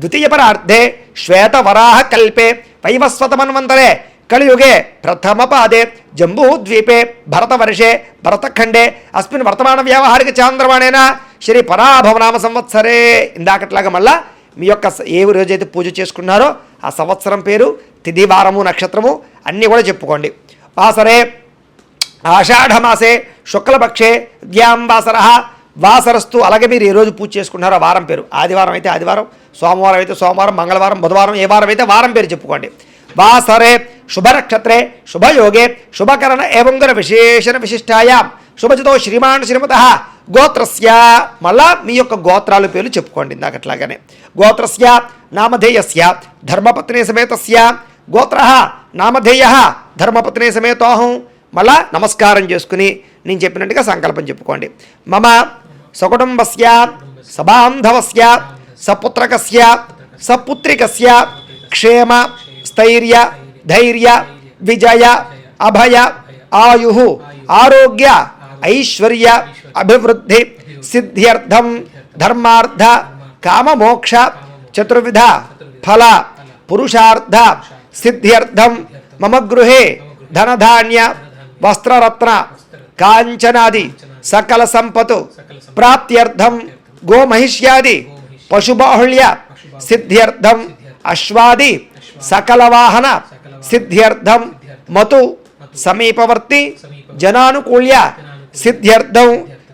ద్వితీయపరార్ధే శ్వేతవరాహ కల్పే వైవస్వతమన్వంతరే కలియుగే ప్రథమపాదే జంబూద్వీపే భరతవర్షే భరతఖండే అస్మిన్ వర్తమాన వ్యావహారిక చాంద్రమాణేన శ్రీ పరాభవనామ సంవత్సరే. ఇందాకట్లాగా మళ్ళా మీ యొక్క ఏ రోజైతే పూజ చేసుకున్నారో ఆ సంవత్సరం పేరు, తిథి, వారము, నక్షత్రము అన్నీ కూడా చెప్పుకోండి. వాసరే ఆషాఢమాసే శుక్లపక్షే ద్యాంబాసర వాసరస్తు. అలాగే మీరు ఏ రోజు పూజ చేసుకుంటారో వారం పేరు, ఆదివారం అయితే ఆదివారం, సోమవారం అయితే సోమవారం, మంగళవారం, బుధవారం, ఏ వారం అయితే వారం పేరు చెప్పుకోండి. వాసరే శుభనక్షత్రే శుభయోగే శుభకరణ ఏవంగర విశేషణ విశిష్టాయాం శుభజితో శ్రీమాన్ శ్రీమత గోత్రస్య. మళ్ళా మీ యొక్క గోత్రాల పేర్లు చెప్పుకోండి ఇందాకట్లాగానే. గోత్రస్య నామధేయస్య ధర్మపత్ని సమేతస్య గోత్ర నామధేయ ధర్మపత్ని సమేతోహం. మళ్ళా నమస్కారం చేసుకుని నేను చెప్పినట్టుగా సంకల్పం చెప్పుకోండి. మమ సకుటుంబస్య సబాంధవస్య సపుత్రకస్య సపుత్రికస్య క్షేమ స్థైర్య ధైర్య విజయ అభయ ఆయు ఆరోగ్య ఐశ్వర్య అభివృద్ధి సిద్ధ్యర్థం ధర్మార్థ కామమోక్ష చతుర్విధ ఫల పురుషార్థ సిద్ధ్యర్థం మమ గృహే ధనధాన్య వస్త్రరత్న కాంచనాది సకల సంపతు ప్రాప్త్యర్థం గోమహిష్యాది పశుబాహుళ్య సిద్ధ్యర్థం అశ్వాది సకల వాహన సిద్ధ్యర్థం మతు సమీపవర్తి జనానుకూల్య సిద్ధ్యర్థం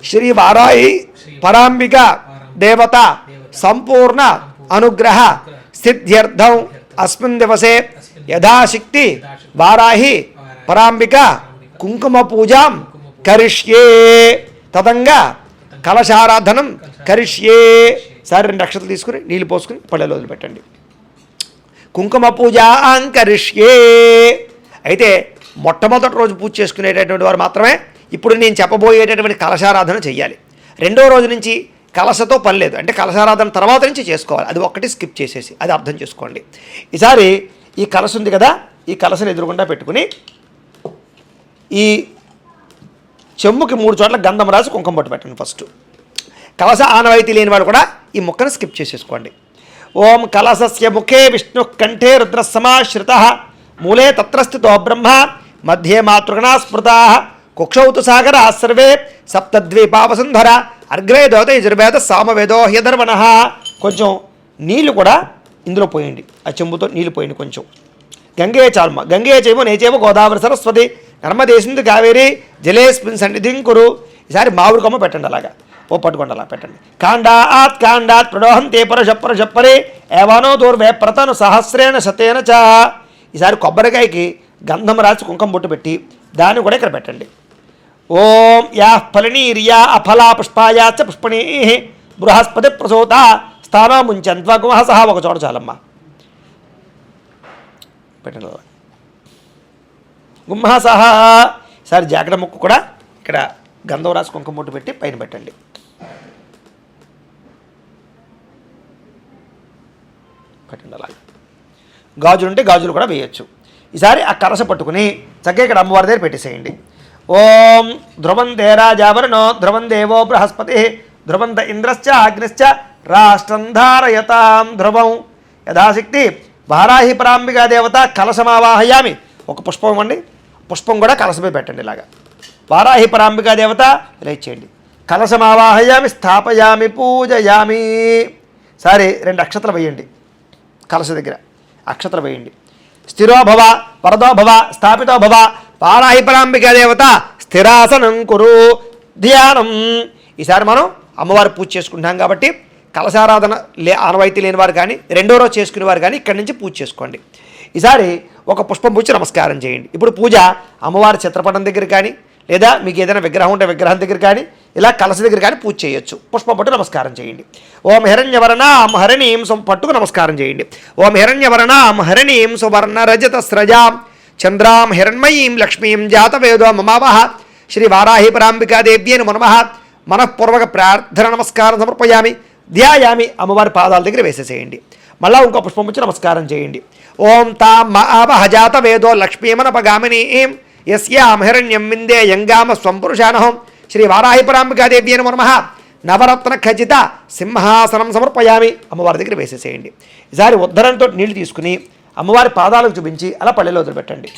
శ్రీ వారాహి పరాంబిక దేవత సంపూర్ణ అనుగ్రహ సిద్ధ్యర్థం అస్మిన్ దివసే యథాశక్తి వారాహి పరాంబిక కుంకుమ పూజాం కరిష్యే. తదంగా కలశారాధనం కరిష్యే. సరే 2 అక్షతలు తీసుకుని నీళ్ళు పోసుకుని పళ్ళెలో వదిలిపెట్టండి. కుంకుమ పూజ కరిష్యే. అయితే మొట్టమొదటి రోజు పూజ చేసుకునేటటువంటి వారు మాత్రమే ఇప్పుడు నేను చెప్పబోయేటటువంటి కలశారాధన చెయ్యాలి. 2వ రోజు నుంచి కలశతో పని లేదు, అంటే కలశారాధన తర్వాత నుంచి చేసుకోవాలి. అది ఒక్కటి స్కిప్ చేసేసి అది అర్థం చేసుకోండి. ఈసారి ఈ కలశ ఉంది కదా, ఈ కలశను ఎదురుగుండా పెట్టుకుని ఈ చెంబుకి 3 చోట్ల గంధం రాసి కుంకుమ బొట్టు పెట్టండి. ఫస్ట్ కలశ ఆనవాయితీ లేని వాడు కూడా ఈ ముక్కను స్కిప్ చేసేసుకోండి. ఓం కలశస్య ముఖే విష్ణు కంఠే రుద్ర సమాశ్రిత మూలే తత్రస్థితో బ్రహ్మ మధ్యే మాతృగణా స్మృతా కుక్షౌతు సాగర సర్వే సప్తద్వీపావసుంధర అర్గ్రే దోత యజుర్వేద సామవేదో హ్యధర్వణ. కొంచెం నీళ్లు కూడా ఇందులో పోయండి, ఆ చెంబుతో నీళ్లు పోయండి కొంచెం. గంగే చాల్మ గంగే చేమో నేచేమో గోదావరి సరస్వతి నర్మదేశింది కావేరి జలేస్మిన్ సన్నిధిం కురు. ఈసారి మామిడి కొమ్మ పెట్టండి, అలాగా ఓ పట్టుకోండి, అలా పెట్టండి. కాండాత్ ప్రడోహం తే పరశప్పరే ఏవానో దూర్వే ప్రతను సహస్రేణ శతేన చ. ఈసారి కొబ్బరికాయకి గంధం రాసి కుంకుమ బొట్టు పెట్టి దాన్ని కూడా ఇక్కడ పెట్టండి. ఓం యా ఫలనీర్యా అఫలా పుష్పాయాచ పుష్పణీ బృహస్పతి ప్రసూత స్థానముంచంత్వగుమహ సహా. ఒక చోట చాలమ్మా పెట్టండి గుమ్మహ సహా. ఈసారి జాకెట్ ముక్కు కూడా ఇక్కడ గంధం రాసి కుంకుమ బొట్టు పెట్టి పైన పెట్టండి. పెట్టండి అలాగే. గాజులు ఉంటే గాజులు కూడా వేయచ్చు. ఈసారి ఆ కలశ పట్టుకుని చక్కగా ఇక్కడ అమ్మవారి దగ్గర పెట్టేసేయండి. ఓం ధ్రువంతే రాజావరణో ధ్రువం దేవో బృహస్పతి ధ్రువంత ఇంద్రశ్చ అగ్నిశ్చ రాష్ట్రం ధారయతాం ధ్రువం. యథాశక్తి వారాహి పరాంబికా దేవత కలశమావాహయామి. ఒక పుష్పం ఇవ్వండి, పుష్పం కూడా కలశమే పెట్టండి. ఇలాగా వారాహి పరాంబికా దేవత ఇలా ఇచ్చేయండి. కలశమావాహయామి స్థాపయామి పూజయామి. సరే 2 అక్షతలు వేయండి కలశ దగ్గర, అక్షతలు వేయండి. స్థిరో భవ వరదో భవ స్థాపితో భవ వారాహి పరాంబికా దేవత స్థిరాసనం కురు ధ్యానం. ఈసారి మనం అమ్మవారి పూజ చేసుకుంటాం కాబట్టి కలశారాధన ఆనవాయితీ లేని వారు కానీ 2వ రోజు చేసుకునేవారు కానీ ఇక్కడి నుంచి పూజ చేసుకోండి. ఈసారి ఒక పుష్పం పూచి నమస్కారం చేయండి. ఇప్పుడు పూజ అమ్మవారి చిత్రపటం దగ్గర కానీ లేదా మీకు ఏదైనా విగ్రహం ఉంటే విగ్రహం దగ్గర కానీ ఇలా కలశ దగ్గర కానీ పూజ చేయొచ్చు. పుష్పం పట్టు నమస్కారం చేయండి. ఓం హిరణ్యవర్ణాం హరిణీం పట్టుకు నమస్కారం చేయండి. ఓం హిరణ్యవర్ణాం హరిణీం సువర్ణ రజత స్రజాం చంద్రాం హిరణ్మయీం లక్ష్మీం జాతవేదో మమావహ శ్రీ వారాహి పరాంబికా దేవ్యే నమః. మనఃపూర్వక ప్రార్థన నమస్కారం సమర్పయామి. ధ్యాయామి. అమ్మవారి పాదాల దగ్గర వేసేసేయండి. మళ్ళా ఇంకో పుష్పం వచ్చి నమస్కారం చేయండి. ఓం తాం మహావహ జాతవేదో లక్ష్మీమనపగామినీం యస్యాం హిరణ్యం విందే యంగామ స్వంపురుషానహం శ్రీ వారాహి పరాంబికా దేవ్యే నమః. నవరత్న ఖచ్చిత సింహాసనం సమర్పయామి. అమ్మవారి దగ్గర వేసేసేయండి. ఈసారి ఉద్ధరణతో నీళ్లు తీసుకుని అమ్మవారి పాదాలకు చూపించి అలా పళ్ళెలో వదిలిపెట్టండి.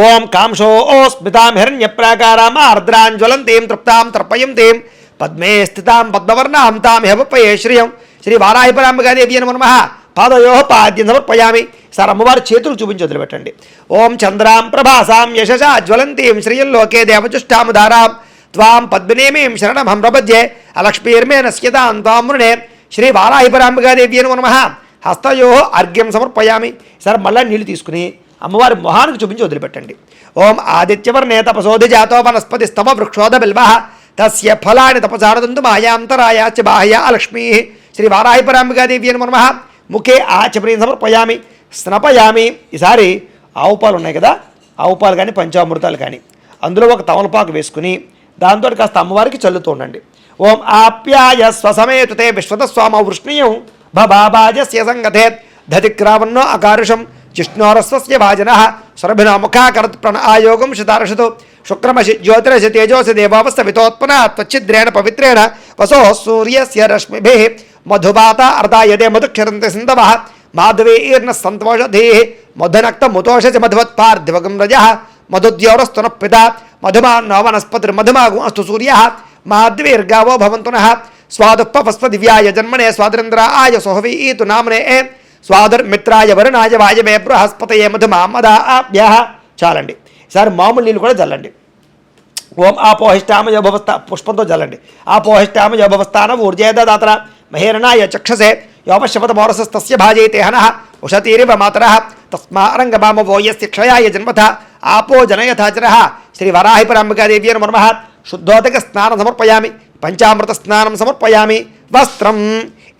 ఓం కాంశో ఓ స్మితాం హిరణ్య ప్రాకారామ ఆర్ద్రాంజ్వలంతీం తృప్తాం తర్పయంతీం పద్మే స్థితాం పద్మవర్ణాం తాం హెవపయే శ్రియం శ్రీ వారాహి పరాంబికా దేవ్యే నమః. పాదయో పాద్యం సమర్పయామి. సార్ అమ్మవారి చేతులు చూపించి వదిలిపెట్టండి. ఓం చంద్రాం ప్రభాసాం యశసా జ్వలంతీం శ్రియం లోకే దేవచుష్టాముదారాం త్వాం పద్మినేమీం శరణమహం ప్రపద్యే అలక్ష్మీర్మే నశ్యతాం త్వాం వృణే శ్రీ వారాహిపరాంబికాదేవి నమః. హస్తయో అర్ఘ్యం సమర్పయామి. సార్ మళ్ళీ నీళ్లు తీసుకుని అమ్మవారి మొహానికి చూపించి వదిలిపెట్టండి. ఓం ఆదిత్యవర్ణే తపసోధి జాతో వనస్పతి స్తమ వృక్షోధ బిల్వ తస్య ఫలాని తపసారదంతు మాయాంతరాయాచ బాహ్య లక్ష్మీ శ్రీ వారాహిపరాంబికాదేవి నమః. ముఖే ఆచమనీయం సమర్పయామి స్నపయామి. ఈసారి ఆవు పాలు ఉన్నాయి కదా, ఆవు పాలు కానీ పంచామృతాలు కానీ అందులో ఒక తమలపాకు వేసుకుని దాంతో కాస్త అమ్మవారికి చల్లుతూ ఉండండి. ఓం ఆప్యాయ స్వసమేతుతే విశ్వతస్వామ వృష్ణీయం భబాజస్య సంగతే దతిక్రావన్నో అకారుషం జిష్ణోరస్వస్య భాజన సురభిన ముఖాకరత్ ప్రణ్ ఆయోగం శతార్షతు శుక్రమసి జ్యోతిరసి తేజోసి దేవావస్థ వితోత్పన త్వచ్చిద్రేణ పవిత్రేణ వసో సూర్యస్య రశ్మిభిః మధుబాత అర్ధాయదే మధుక్షరంతి సింధవః మాధవీర్న సంతోషధీ మధునక్త ముతోషసి మధువత్పార్థివగం రజః మధుద్యోరస్తున పిత మధుమాన్నో వనస్పతిర్మధుమాగం అస్తు సూర్యః మాధ్వీర్గావో భవంతు నః స్వాదుపస్వ దివ్యాయ జన్మనే స్వాదురింద్రాయ సోహవీతు నామనే స్వాదుర్మిత్రాయ వరుణాయ వాయవే బృహస్పతయే మధుమామదాభ్యః. చాలండి. ఈసారి మామూలు నీళ్ళు కూడా చల్లండి. ఓం ఆపోహిష్టామయ భవస్థ పుష్పంతో చల్లండి. ఆపోహిష్టామయ భవస్థాన ఊర్జేదాతర మహేరణాయ చక్షసే యోపశపత మోరసస్తస్య భాజయతే హనః ఉషతీరివ మాతరః తస్మారంగమామ వోయస్య క్షయాయ జన్మథ ఆపో జనయథాచరః. శ్రీ వరాహిపరాంబికాదేవి నమః. శుద్ధోదక స్నానం సమర్పయామి పంచామృత స్నానం సమర్పయామి. వస్త్రం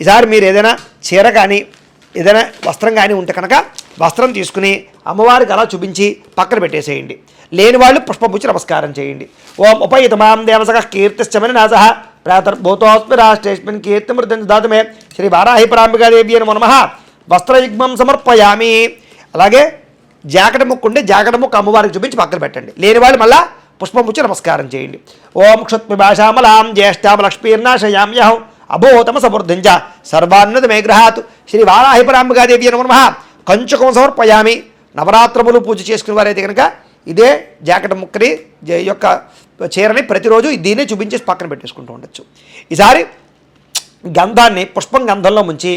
ఈసారి మీరు ఏదైనా చీర కానీ ఏదైనా వస్త్రం కానీ ఉంటే కనుక వస్త్రం తీసుకుని అమ్మవారికి అలా చూపించి పక్కన పెట్టేసేయండి. లేని వాళ్ళు పుష్పపుచ్చి నమస్కారం చేయండి. ఓం ఉపయుతమాం దేవసక కీర్తిశ్చమని నాస ప్రాతర్భూతోస్మి రాష్ట్రేస్మిన్ కీర్తిమృతం దాతుమే శ్రీ వారాహిపరాంబికాదేవి నమః. వస్త్రయుగ్మం సమర్పయామి. అలాగే జాకెట్ ముక్కు ఉంటే జాకెట్ ముక్కు అమ్మవారికి చూపించి పక్కన పెట్టండి. లేని వాళ్ళు మళ్ళా పుష్పం పుచ్చి నమస్కారం చేయండి. ఓం క్షుత్పిభాషామలాం జ్యేష్ఠాం లక్ష్మీర్నాశయామ్యహం అభూతమ సమృద్ధించ సర్వాన్నత మే గృహాత్ శ్రీ వారాహిపరాంబికాదేవి నమః. కంచుకం సమర్పయామి. నవరాత్రములు పూజ చేసుకునే వారైతే కనుక ఇదే జాకెట్ ముక్కని యొక్క చీరని ప్రతిరోజు దీన్ని చూపించేసి పక్కన పెట్టేసుకుంటూ ఉండొచ్చు. ఈసారి గంధాన్ని పుష్పం గంధంలో ముంచి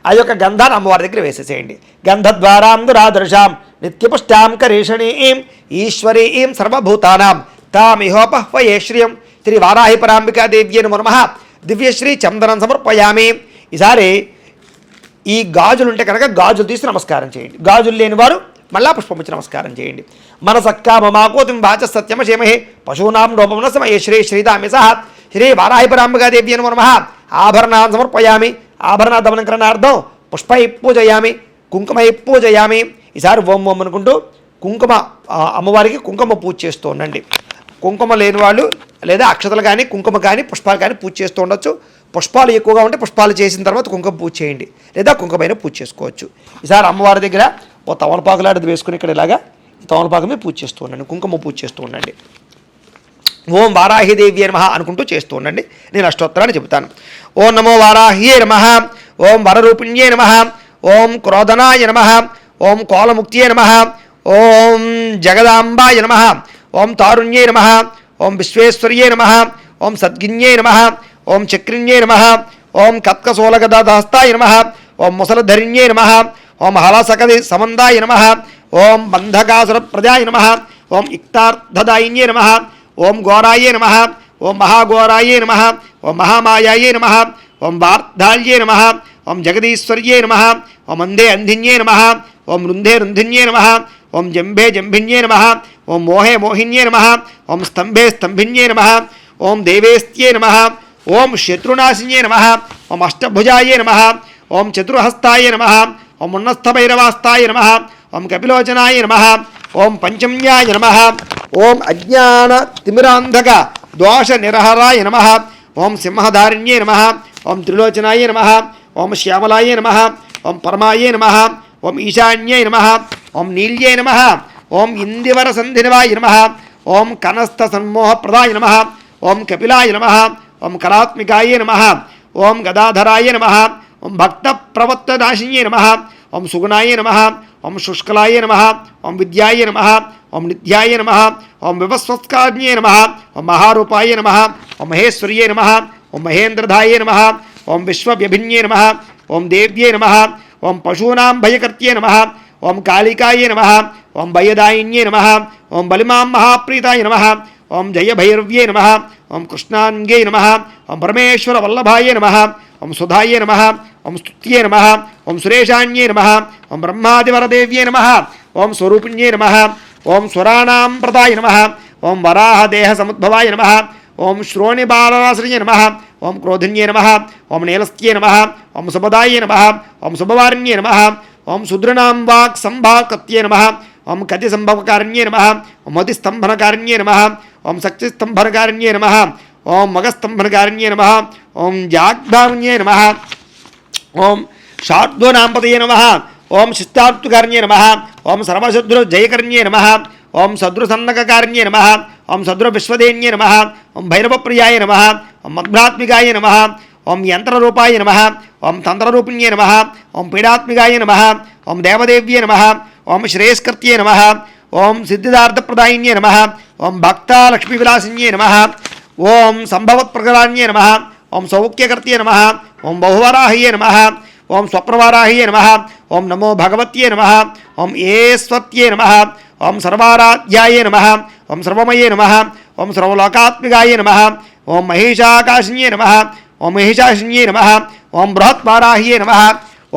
ఆ యొక్క గంధాన్ని అమ్మవారి దగ్గర వేసేసేయండి. గంధద్వారాంధురాదర్శాం నిత్యపుష్టాం కరీషణీం ఈశ్వరీం సర్వభూతానాం తామిహోపహ్వయే శ్రియం శ్రీ వారాహిపరాంబికాదేవి నమః. దివ్యశ్రీ చందనం సమర్పయామి. ఈసారి ఈ గాజులు ఉంటే కనుక గాజులు తీసి నమస్కారం చేయండి. గాజులు లేని వారు మళ్ళా పుష్పముచ్చి నమస్కారం చేయండి. మనసక్కా మమాకోతిం వాచ సత్యమశేమహే పశూనాం రూపమున సమయే శ్రీ శ్రీదామి సహ శ్రీ వారాహిపరాంబికాదేవి నమః. ఆభరణాన్ని సమర్పయామి. ఆభరణ దమనకరణార్థం పుష్పై పూజయామి కుంకుమై పూజయామి. ఈసారి ఓం ఓం అనుకుంటూ కుంకుమ అమ్మవారికి కుంకుమ పూజ చేస్తూ ఉండండి. కుంకుమ లేని వాళ్ళు లేదా అక్షతలు కానీ కుంకుమ కానీ పుష్పాలు కానీ పూజ చేస్తూ ఉండొచ్చు. పుష్పాలు ఎక్కువగా ఉంటే పుష్పాలు చేసిన తర్వాత కుంకుమ పూజ చేయండి, లేదా కుంకుమైన పూజ చేసుకోవచ్చు. ఈసారి అమ్మవారి దగ్గర ఓ తమలపాకు లాంటిది వేసుకుని ఇక్కడ ఇలాగా తమలపాకు మీద పూజ చేస్తూ ఉండండి, కుంకుమ పూజ చేస్తూ ఉండండి. ఓం వారాహిదేవి నమః అనుకుంటూ చేస్తూ ఉండండి. నేను అష్టోత్తరాన్ని చెబుతాను. ఓం నమో వారాహ్యే నమః. ఓం వరరూపిణ్యే నమః. ఓం క్రోధనాయ నమః. ఓం కోలముక్త్యే నమః. ఓం జగదాంబాయ నమః. ఓం తారుణ్యే నమః. ఓం విశ్వేశ్వర్యే నమః. ఓం సద్గిన్యే నమః. ఓం చక్రిణ్యే నమః. ఓం కత్కసోలగదాహస్తాయ నమః. ఓం ముసలధరిణ్యే నమః. ఓం హలసకది సమందాయ నమః. ఓం బంధకాసురప్రదాయ నమః. ఓం ఇక్తార్థదాయిన్యే నమః. ఓం ఘోరాయే నమః. ఓం మహాఘోరాయే నమః. ఓం మహామాయాయే నమః. ఓం వార్ధాల్యే నమః. ఓం జగదీశ్వర్యే నమః. ఓం అందే అంధిన్యే నమః. ఓం రుంధే రుంధిన్యే నమః. ఓం జంభే జంభిన్యే నమః. ఓం మోహే మోహిన్యే నమః. ఓం స్తంభే స్తంభిన్యే నమః. ఓం దేవేస్త్యే నమః. ఓం శత్రునాశిన్యే నమః. ఓం అష్టభుజాయే నమః. ఓం చతుర్హస్తాయ నమః. ఓం ఉన్నస్థభైరవాస్తాయ నమః. ఓం కపిలోచనాయ నమః. ఓం పంచమ్యాయ నమః. ఓం అజ్ఞాన తిమిరాంధక దోష నిరహరాయ నమః. ఓం సింహధారిణ్యే నమః. ఓం త్రిలోచనాయ నమః. ఓం శ్యామలాయ నమః. ఓం పరమాయే నమః. ఓం ఈశాన్యే నమః. ఓం నీల్యే నమః. ఓం ఇందివర సంధినవాయ నమః. ఓం కనస్థ సన్మోహప్రదాయ నమః. ఓం కపిలాయ నమః. ఓం కరాత్మికాయ నమః. ఓం గదాధరాయ నమః. ఓం భక్త ప్రవత్తనాశిన్యే నమః. ఓం సుగుణాయ నమః. ఓం శుష్కలాయ నమః. ఓం విద్యాయ నమః. ఓం నిత్యాయ నమః. ఓం వివస్వత్కార్యే నమః. ఓం మహారూపాయ నమః. ఓం మహేశ్వర్యే నమః. ఓం మహేంద్రధాయ నమః. ఓం విశ్వవ్యభిన్యే నమః. ఓం దేవ్యే నమః. ఓం పశూనాం భయకర్త్యే నమః. ఓం కాళికాయ నమః. ఓం భయదాయిన్యే నమః. ఓం బలిమాం మహాప్రీతాయ నమః. ఓం జయ భైరవ్యే నమ, ఓం కృష్ణాంగే నమ, ఓం పరమేశ్వర వల్లభాయ నమ, ఓం సుధాయ నమ, ఓం స్తుత్యే నమ, ఓం సురేశాన్యే నమ, ఓం బ్రహ్మాదివరదేవ్యే నమ, ఓం స్వరూపిణ్యే నమ, ఓం స్వరాణాం ప్రదాయ నమ, ఓం వరాహదేహ సముద్భవాయ నమ, ఓం శ్రోణిబాలరాశ్రయ నమ, ఓం క్రోధిన్యే నమ, ఓం నీలస్త్యే నమ, ఓం సుభదాయ నమ, ఓం శుభవారిణ్యే నమ, ఓం శుద్రనాం వాక్ సంభాకత్యే నమ, ఓం కతి సంభవకారణ్యే నమ, ఓం మతిస్తంభనకారణ్యే నమ, ఓం శక్తిస్తంభనకారణ్యే నమ, ఓం మగస్తంభనకారణ్యే నమ, ఓం జాగ్ధారణ్యే నమ, ఓం షార్ధ్వనాంపతయే నమ, ఓం శిష్టాత్తుకారణ్యే నమ, ఓం సర్వశత్రు జయకరణ్యే నమ, ఓం సద్రుసన్నకారణ్యే నమ, ఓం సద్రు విశ్వదేన్యే నమ, ఓం భైరవప్రియాయ నమ, ఓం మద్భ్రాత్మికాయ నమ, ఓం యంత్రరూపాయ నమ, ఓం తంత్రరూపిణ్యే నమ, ఓం పీడాత్మికాయ నమ, ఓం దేవదేవ్యే నమ, ఓం శ్రేయస్కర్త్యే నమ, ఓం సిద్ధిదార్థప్రదాయిన్యే నమ, ఓం భక్తాలక్ష్మీవిలాసిన్యే నమ, ఓం సంభవత్ప్రకరాణ్యే నమ, ఓం సౌఖ్యకర్త్యే నమ, ఓం బహువరాహ్యే నమ, ఓం స్వప్రవారాహ్యే నమ, ఓం నమో భగవత్యే నమ, ఓం ఏస్వత్యే నమ, ఓం సర్వారాధ్యాయే నమ, ఓం సర్వమయే నమ, ఓం సర్వలోకాత్మికాయ నమ, ఓం మహిషాకాశిన్యే నమ, ఓం మహిషాశిన్యే నమ, ఓం బృహత్వారాహ్యే నమ,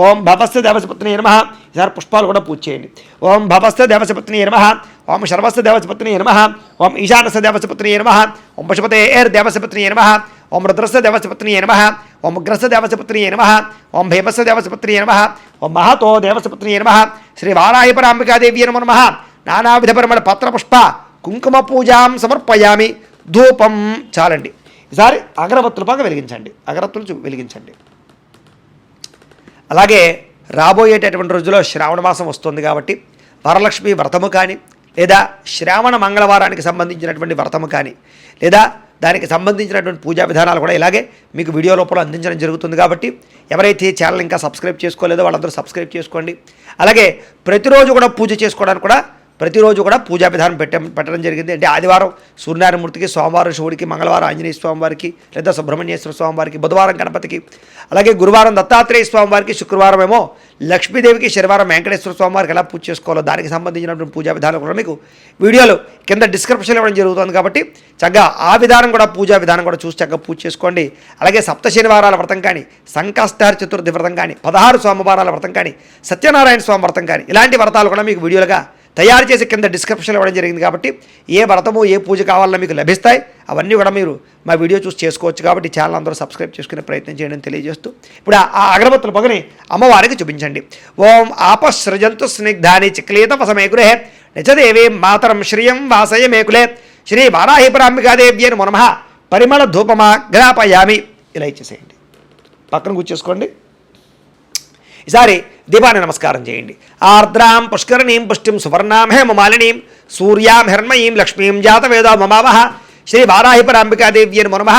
ఓం భవస్య దేవసపత్నే నమ. ఈసారి పుష్పాలు కూడా పూజ చేయండి. ఓం భవస్య దేవసపత్నే నమ, ఓం శర్వస్య దేవసపత్నే నమ, ఓం ఈశానస్య దేవసపత్నే నమ, ఓం పశుపతేర్ దేవసపత్నే నమ, ఓం రుద్రస్య దేవసపత్నే నమ, ఓం ఉగ్రస్య దేవసపత్నే నమ, ఓం భీమస్య దేవసపత్నే నమ, ఓం మహతో దేవసపత్నే నమ, శ్రీ వారాహి పరాంబికాదేవ్యే నమో నమః. నానావిధ పరిమళ పత్రపుష్ప కుంకుమ పూజాం సమర్పయామి. ధూపం చాలండి. ఈసారి అగరబత్తులు బాగా వెలిగించండి, అగరబత్తులు వెలిగించండి. అలాగే రాబోయేటటువంటి రోజుల్లో శ్రావణ మాసం వస్తుంది కాబట్టి వరలక్ష్మి వ్రతము కానీ, లేదా శ్రావణ మంగళవారానికి సంబంధించినటువంటి వ్రతము కానీ, లేదా దానికి సంబంధించినటువంటి పూజా విధానాలు కూడా ఇలాగే మీకు వీడియో రూపంలో అందించడం జరుగుతుంది. కాబట్టి ఎవరైతే ఛానల్ ఇంకా సబ్స్క్రైబ్ చేసుకోలేదో వాళ్ళందరూ సబ్స్క్రైబ్ చేసుకోండి. అలాగే ప్రతిరోజు కూడా పూజ చేసుకోవడానికి కూడా ప్రతిరోజు కూడా పూజా విధానం పెట్టడం జరిగింది. అంటే ఆదివారం సూర్యనారాయణమూర్తికి, సోమవారం శివుడికి, మంగళవారం ఆంజనేయ స్వామివారికి, లేదా సుబ్రహ్మణ్యేశ్వర స్వామివారికి, బుధవారం గణపతికి, అలాగే గురువారం దత్తాత్రేయ స్వామివారికి, శుక్రవారం ఏమో లక్ష్మీదేవికి, శనివారం వెంకటేశ్వర స్వామివారికి ఎలా పూజ చేసుకోవాలో దానికి సంబంధించినటువంటి పూజా విధానం కూడా మీకు వీడియోలు కింద డిస్క్రిప్షన్ ఇవ్వడం జరుగుతుంది. కాబట్టి చక్కగా ఆ విధానం కూడా పూజా విధానం కూడా చూసి చక్కగా పూజ చేసుకోండి. అలాగే సప్త శనివారాల వ్రతం కానీ, సంకష్టహర చతుర్థి వ్రతం కానీ, 16 సోమవారాల వ్రతం కానీ, సత్యనారాయణ స్వామి వ్రతం కానీ, ఇలాంటి వ్రతాలు కూడా మీకు వీడియోలుగా తయారు చేసి కింద డిస్క్రిప్షన్ ఇవ్వడం జరిగింది. కాబట్టి ఏ వ్రతము ఏ పూజ కావాలన్నా మీకు లభిస్తాయి. అవన్నీ కూడా మీరు మా వీడియో చూసి చేసుకోవచ్చు. కాబట్టి ఛానల్ అందరూ సబ్స్క్రైబ్ చేసుకునే ప్రయత్నం చేయడం తెలియజేస్తూ ఇప్పుడు ఆ అగరబత్తుల పొగని అమ్మవారికి చూపించండి. ఓం ఆపసృజంతు స్నిగ్ధాని చిక్లీత వసమేకురే నిజదేవీ మాతరం శ్రియం వాసయ మేకులే శ్రీ వారాహి పరాంబికాదేవ్యే నమో నమః. పరిమళ ధూపమా గ్రాపయామి. ఇలా ఇచ్చేసేయండి, పక్కన కూర్చేసుకోండి. ఈసారి దీపాన్ని నమస్కారం చేయండి. ఆర్ద్రాం పుష్కరణీం పుష్టిం సువర్ణాం హేమమాలినీం సూర్యాం హిరణ్మయీం లక్ష్మీం జాతవేదో మమావహ శ్రీ వారాహి పరాంబికాదేవ్యే నమో నమః.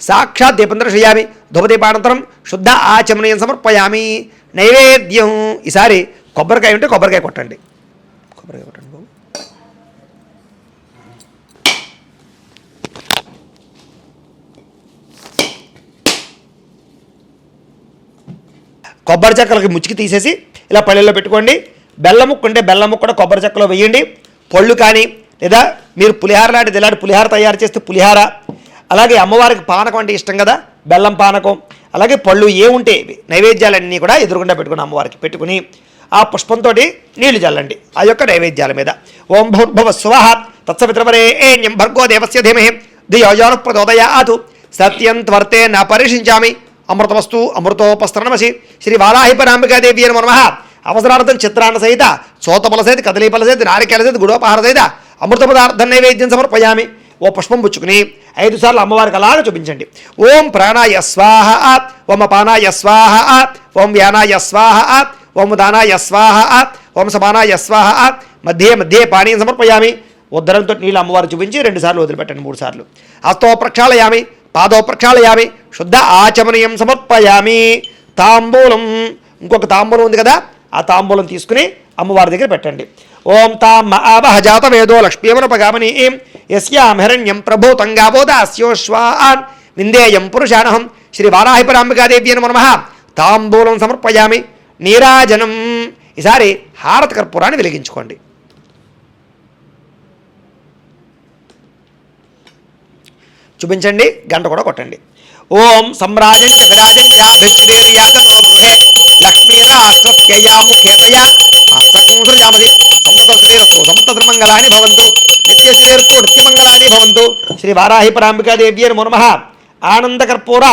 సాక్షాత్ దీపం దర్శయామి. ధూపదీపానంతరం శుద్ధ ఆచమనీయం సమర్పయామి. నైవేద్యం. ఈసారి కొబ్బరికాయ ఉంటే కొబ్బరికాయ కొట్టండి. కొబ్బరికాయ కొట్టండి బాబు. కొబ్బరి చెక్కలకి ముచ్చికి తీసేసి ఇలా పళ్ళెల్లో పెట్టుకోండి. బెల్లం ముక్క ఉంటే బెల్లం ముక్క కూడా కొబ్బరి చెక్కలో వేయండి. పళ్ళు కానీ, లేదా మీరు పులిహార లాంటిది ఇలాంటి పులిహార తయారు చేస్తే పులిహార, అలాగే అమ్మవారికి పానకం అంటే ఇష్టం కదా, బెల్లం పానకం, అలాగే పళ్ళు ఏ ఉంటే నైవేద్యాలన్నీ కూడా ఎదురుగుండా పెట్టుకుని అమ్మవారికి పెట్టుకుని ఆ పుష్పంతో నీళ్లు చల్లండి ఆ యొక్క నైవేద్యాల మీద. ఓం భూర్భువ స్వః తత్సవిత్రవరేణ్యం భర్గో దేవస్య ధీమహి ధియో యో నః ప్రచోదయాత్ సత్యం త్వర్తే న పరిషించామి. అమృతమస్తు అమృతోపస్తరణమసి. శ్రీ వారాహి పరాంబికాదేవ్యే నమో నమః. అవసరార్థం చిత్రాన్న సహిత, సోతఫల సహిత, కదలీఫల సహిత, నారికేల సహిత, గుడోపహార సహిత అమృత పదార్థం నైవేద్యం సమర్పయామి. ఓ పుష్పం పుచ్చుకుని 5 సార్లు అమ్మవారికి అలాగా చూపించండి. ఓం ప్రాణాయ స్వాహ, ఓం అపానాయ స్వాహ, ఓం వ్యానాయ స్వాహ, ఓం దానాయ స్వాహ, ఓం సమానాయ స్వాహ. మధ్యే మధ్యే పానీయం సమర్పయామి. ఉద్దరంతో నీళ్ళు అమ్మవారు చూపించి 2 సార్లు వదిలిపెట్టండి, 3 సార్లు. హస్తో ప్రక్షాళయామి, పాదో ప్రక్షాళయామి, శుద్ధ ఆచమనీయం సమర్పయామి. తాంబూలం, ఇంకొక తాంబూలం ఉంది కదా, ఆ తాంబూలం తీసుకుని అమ్మవారి దగ్గర పెట్టండి. ఓం తాం ఆవహ జాత వేదో లక్ష్మీమనుపగామని యస్యాం హిరణ్యం ప్రభూతం గావో దాస్యోశ్వాన్ విందేయం పురుషానహం. శ్రీ వారాహి పరాంబికాదేవ్యే నమో నమః. తాంబూలం సమర్పయామి. నీరాజనం. ఈసారి హారతి కర్పూరాన్ని వెలిగించుకోండి. చూపించండి, గంట కూడా కొట్టండి. ఓం సమ్రాజన్య విరాజన్యాభిచ్చిదేర్యాతనో గృహే లక్ష్మీరాష్ట్రత్యయాముఖేతయా మాసకూసృజామది సంతతశ్రీరస్తు సంతతమంగళాని భవంతు నిత్యశ్రీరస్తు నిత్యమంగళాని భవంతు. శ్రీ వారాహి పరాంబికాదేవ్యే నమో నమః. ఆనందకర్పూర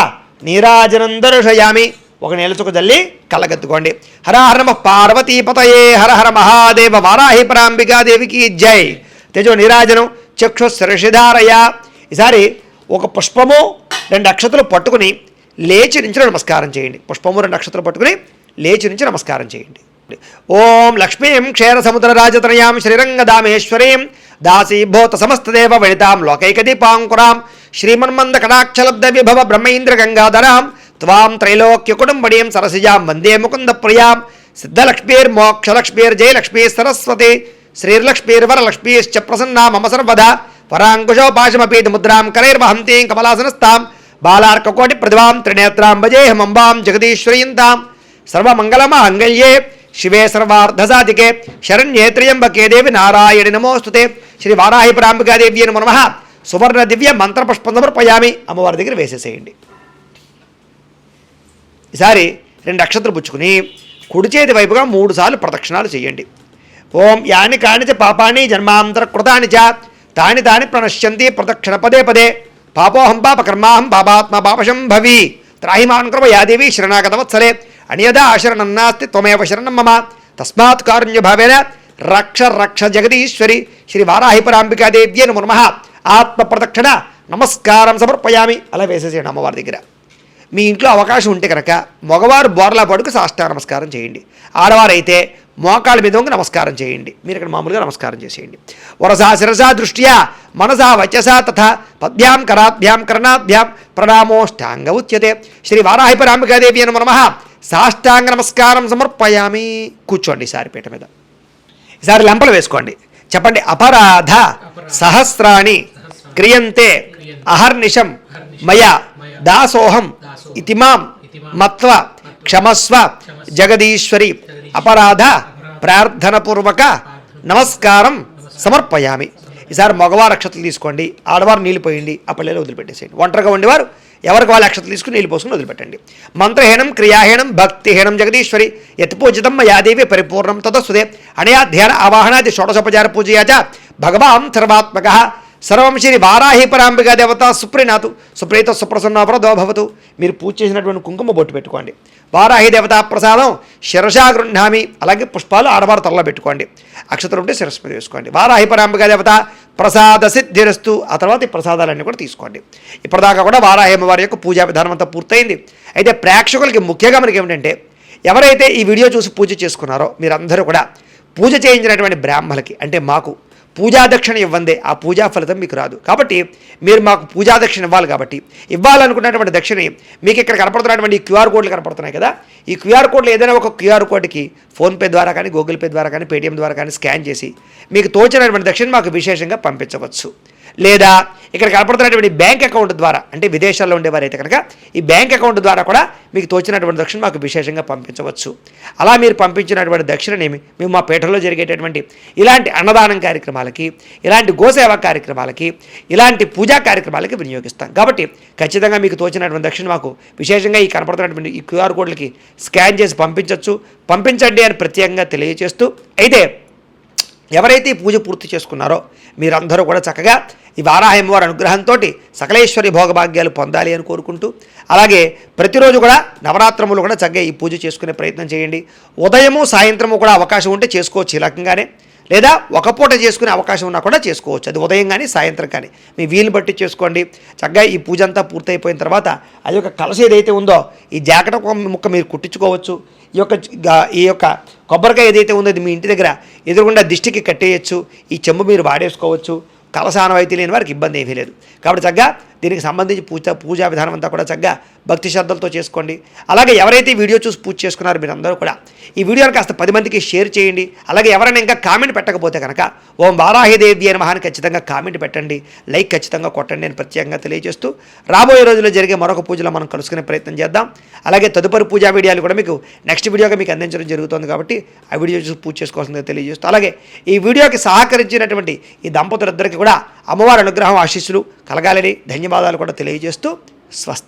నీరాజనం దర్శయామి. ఒక నీలచుక జల్లి కళ్ళగత్తుకోండి. హర హర నమః పార్వతీపతయే హర హర మహాదేవ. వారాహి పరాంబికాదేవికి జై. తేజో నీరాజనం చక్షుశిరషిధారయ. ఈసారి ఒక పుష్పము 2 అక్షతలు పట్టుకుని లేచి నుంచి నమస్కారం చేయండి. పుష్పము 2 అక్షతలు పట్టుకుని లేచి నుంచి నమస్కారం చేయండి. ఓం లక్ష్మీం క్షీరసముద్రరాజతనయాం శ్రీరంగదామేశ్వరీం దాసీభూత సమస్తదేవ వనితాం లోకైకదీపాంకురాం శ్రీమన్మంద కటాక్షలబ్ధ విభవ బ్రహ్మేంద్ర గంగాధరాం త్వాం త్రైలోక్య కుటుంబడీం సరసిజాం వందే ముకుంద ప్రియాం. సిద్ధలక్ష్మీర్మోక్షలక్ష్మీర్జయలక్ష్మీ సరస్వతి శ్రీర్లక్ష్మీర్వరలక్ష్మీశ్చ ప్రసన్నా మమ సర్వదా. పరాంకుశోపాశమపీత ముద్రాం కరైర్వహంతీం కమలాసనస్తాం బాలార్కకోటి ప్రతిభాం త్రినేత్రాం భజేహమంబాం జగదీశ్వరీం తాం. సర్వమంగళమాంగళ్యే శివే సర్వార్ధసాధికే శరణ్యే త్ర్యంబకే దేవి నారాయణి నమోస్తుతే. శ్రీ వారాహి పరాంబికాదేవ్యే నమో నమః. సువర్ణ దివ్య మంత్రపుష్పం సమర్పయామి. అమ్మవారి దగ్గర వేసేసేయండి. ఈసారి 2 అక్షతలు పుచ్చుకుని కుడి చేతి వైపుగా 3 సార్లు ప్రదక్షిణాలు చేయండి. ఓం యాని కానిచ పాపాని జన్మాంతర కృతాని చ తాని తాని ప్రణశ్యంతి ప్రదక్షిణ పదే పదే. పాపోహం పాపకర్మాహం పాపాత్మ పాపశంభవి త్రాహిమాన్ కృప యాదేవి శరణాగతవత్సలే అనియదా శరణం నాస్తి త్వమేవ శరణం మమ తస్మాత్ కారుణ్యభావేన రక్ష రక్ష జగదీశ్వరి. శ్రీ వారాహి పరాంబికాదేవ్యే నమో నమః. ఆత్మ ప్రదక్షిణ నమస్కారం సమర్పయామి. అలా వేసేసేయండి అమ్మవారి దగ్గర. మీ ఇంట్లో అవకాశం ఉంటే కనుక మగవారు బోర్లా పడుకు సాష్టాంగ నమస్కారం చేయండి. ఆడవారైతే మోకాళ్ళ మీద వంగి నమస్కారం చేయండి. మీరు ఇక్కడ మామూలుగా నమస్కారం చేసేయండి. వరసా శిరసా దృష్ట్యా మనసా వచసా తథా పద్భ్యాం కరాభ్యాం కర్ణాభ్యాం ప్రణామోష్టాంగ ఉచ్యతే. శ్రీ వారాహి పరాంబికాదేవి నమో నమః. సాష్టాంగ నమస్కారం సమర్పయామి. కూర్చోండి ఈసారి పీట మీద. ఈసారి లెంపలు వేసుకోండి. చెప్పండి. అపరాధ సహస్రాణి క్రియంతే అహర్నిశం మయా దాసోహం ఇతిమాం మత్వ క్షమస్వ జగదీశ్వరి. అపరాధ ప్రార్థనపూర్వక నమస్కారం సమర్పయామి. ఈసారి మగవారు అక్షతలు తీసుకోండి, ఆడవారు నీళ్ళు పోయండి, ఆ పల్లెలో వదిలిపెట్టేసేయండి. ఒంటరిగా ఉండేవారు ఎవరికి వాళ్ళు అక్షతలు తీసుకుని నీళ్ళు పోసుకుని వదిలిపెట్టండి. మంత్రహీనం క్రియాహీనం భక్తిహీనం జగదీశ్వరి యత్పూజితం మయాదేవి పరిపూర్ణం తదస్సుదే. అనయా ధ్యాన ఆవాహనాది షోడశోపచార పూజయా చ భగవాన్ సర్వాత్మక సర్వం శ్రీ వారాహి పరాంబికా దేవత సుప్రీనాథు సుప్రీత సుప్రసన్నవరదో భవతు. మీరు పూజ చేసినటువంటి కుంకుమ బొట్టు పెట్టుకోండి. వారాహి దేవతా ప్రసాదం శిరసా గృహ్ణామి. అలాగే పుష్పాలు ఆడవారు తలలో పెట్టుకోండి. అక్షతలు ఉంటే శిరస్సు మీద వేసుకోండి. వారాహి పరాంబికా దేవత ప్రసాద సిద్ధిరస్తు. ఆ తర్వాత ఈ ప్రసాదాలన్నీ కూడా తీసుకోండి. ఇప్పటిదాకా కూడా వారాహి అమ్మవారి యొక్క పూజా విధానం అంతా పూర్తయింది. అయితే ప్రేక్షకులకి ముఖ్యంగా మనకి ఏమిటంటే, ఎవరైతే ఈ వీడియో చూసి పూజ చేసుకున్నారో మీరందరూ కూడా పూజ చేయించినటువంటి బ్రాహ్మణులకి అంటే మాకు పూజాదక్షిణ ఇవ్వందే ఆ పూజా ఫలితం మీకు రాదు. కాబట్టి మీరు మాకు పూజాదక్షిణ ఇవ్వాలి. కాబట్టి ఇవ్వాలనుకున్నటువంటి దక్షిణ మీకు ఇక్కడ కనపడుతున్నటువంటి ఈ క్యూఆర్ కోడ్లు కనపడుతున్నాయి కదా, ఈ క్యూఆర్ కోడ్లు ఏదైనా ఒక క్యూఆర్ కోడ్కి ఫోన్పే ద్వారా కానీ గూగుల్ పే ద్వారా కానీ పేటీఎం ద్వారా కానీ స్కాన్ చేసి మీకు తోచినటువంటి దక్షిణ మాకు విశేషంగా పంపించవచ్చు. లేదా ఇక్కడ కనపడుతున్నటువంటి బ్యాంక్ అకౌంట్ ద్వారా అంటే విదేశాల్లో ఉండేవారైతే కనుక ఈ బ్యాంక్ అకౌంట్ ద్వారా కూడా మీకు తోచినటువంటి దక్షిణ మాకు విశేషంగా పంపించవచ్చు. అలా మీరు పంపించినటువంటి దక్షిణనేమి మేము మా పేటలో జరిగేటటువంటి ఇలాంటి అన్నదానం కార్యక్రమాలకి, ఇలాంటి గోసేవా కార్యక్రమాలకి, ఇలాంటి పూజా కార్యక్రమాలకి వినియోగిస్తాం. కాబట్టి ఖచ్చితంగా మీకు తోచినటువంటి దక్షిణ మాకు విశేషంగా ఈ కనపడుతున్నటువంటి ఈ క్యూఆర్ కోడ్లకి స్కాన్ చేసి పంపించవచ్చు. పంపించండి అని ప్రత్యేకంగా తెలియజేస్తూ, అయితే ఎవరైతే ఈ పూజ పూర్తి చేసుకున్నారో మీరందరూ కూడా చక్కగా ఈ వారాహి అమ్మవారి అనుగ్రహంతో సకలేశ్వరి భోగభాగ్యాలు పొందాలి అని కోరుకుంటూ, అలాగే ప్రతిరోజు కూడా నవరాత్రములు కూడా చక్కగా ఈ పూజ చేసుకునే ప్రయత్నం చేయండి. ఉదయము సాయంత్రము కూడా అవకాశం ఉంటే చేసుకోవచ్చు ఈ రకంగానే, లేదా ఒక పూట చేసుకునే అవకాశం ఉన్నా కూడా చేసుకోవచ్చు. అది ఉదయం కానీ సాయంత్రం కానీ మీ వీలు బట్టి చేసుకోండి. చక్కగా ఈ పూజ అంతా పూర్తయిపోయిన తర్వాత అది యొక్క కలశ ఏదైతే ఉందో ఈ జాకెట్ ముక్క మీరు కుట్టించుకోవచ్చు. ఈ యొక్క కొబ్బరికాయ ఏదైతే ఉందో అది మీ ఇంటి దగ్గర ఎదురుగుండా దిష్టికి కట్టేయచ్చు. ఈ చెంబు మీరు వాడేసుకోవచ్చు. కలశానం అయితే లేని వారికి ఇబ్బంది ఏమీ లేదు. కాబట్టి చక్కగా దీనికి సంబంధించి పూజా విధానం అంతా కూడా చక్కగా భక్తి శ్రద్ధలతో చేసుకోండి. అలాగే ఎవరైతే ఈ వీడియో చూసి పూజ చేసుకున్నారో మీరందరూ కూడా ఈ వీడియోని కాస్త 10 మందికి షేర్ చేయండి. అలాగే ఎవరైనా ఇంకా కామెంట్ పెట్టకపోతే కనుక ఓం వారాహిదేవి నమః అని ఖచ్చితంగా కామెంట్ పెట్టండి, లైక్ ఖచ్చితంగా కొట్టండి అని ప్రత్యేకంగా తెలియజేస్తూ, రాబోయే రోజుల్లో జరిగే మరొక పూజలో మనం కలుసుకునే ప్రయత్నం చేద్దాం. అలాగే తదుపరి పూజా వీడియోలు కూడా మీకు నెక్స్ట్ వీడియోగా మీకు అందించడం జరుగుతుంది. కాబట్టి ఆ వీడియో చూసి పూజ చేసుకోవాల్సిందిగా తెలియజేస్తూ, అలాగే ఈ వీడియోకి సహకరించినటువంటి ఈ దంపతులిద్దరికీ కూడా అమ్మవారి అనుగ్రహం ఆశీస్సులు కలగాలని ధన్యవాదాలు కూడా తెలియజేస్తూ స్వస్తి.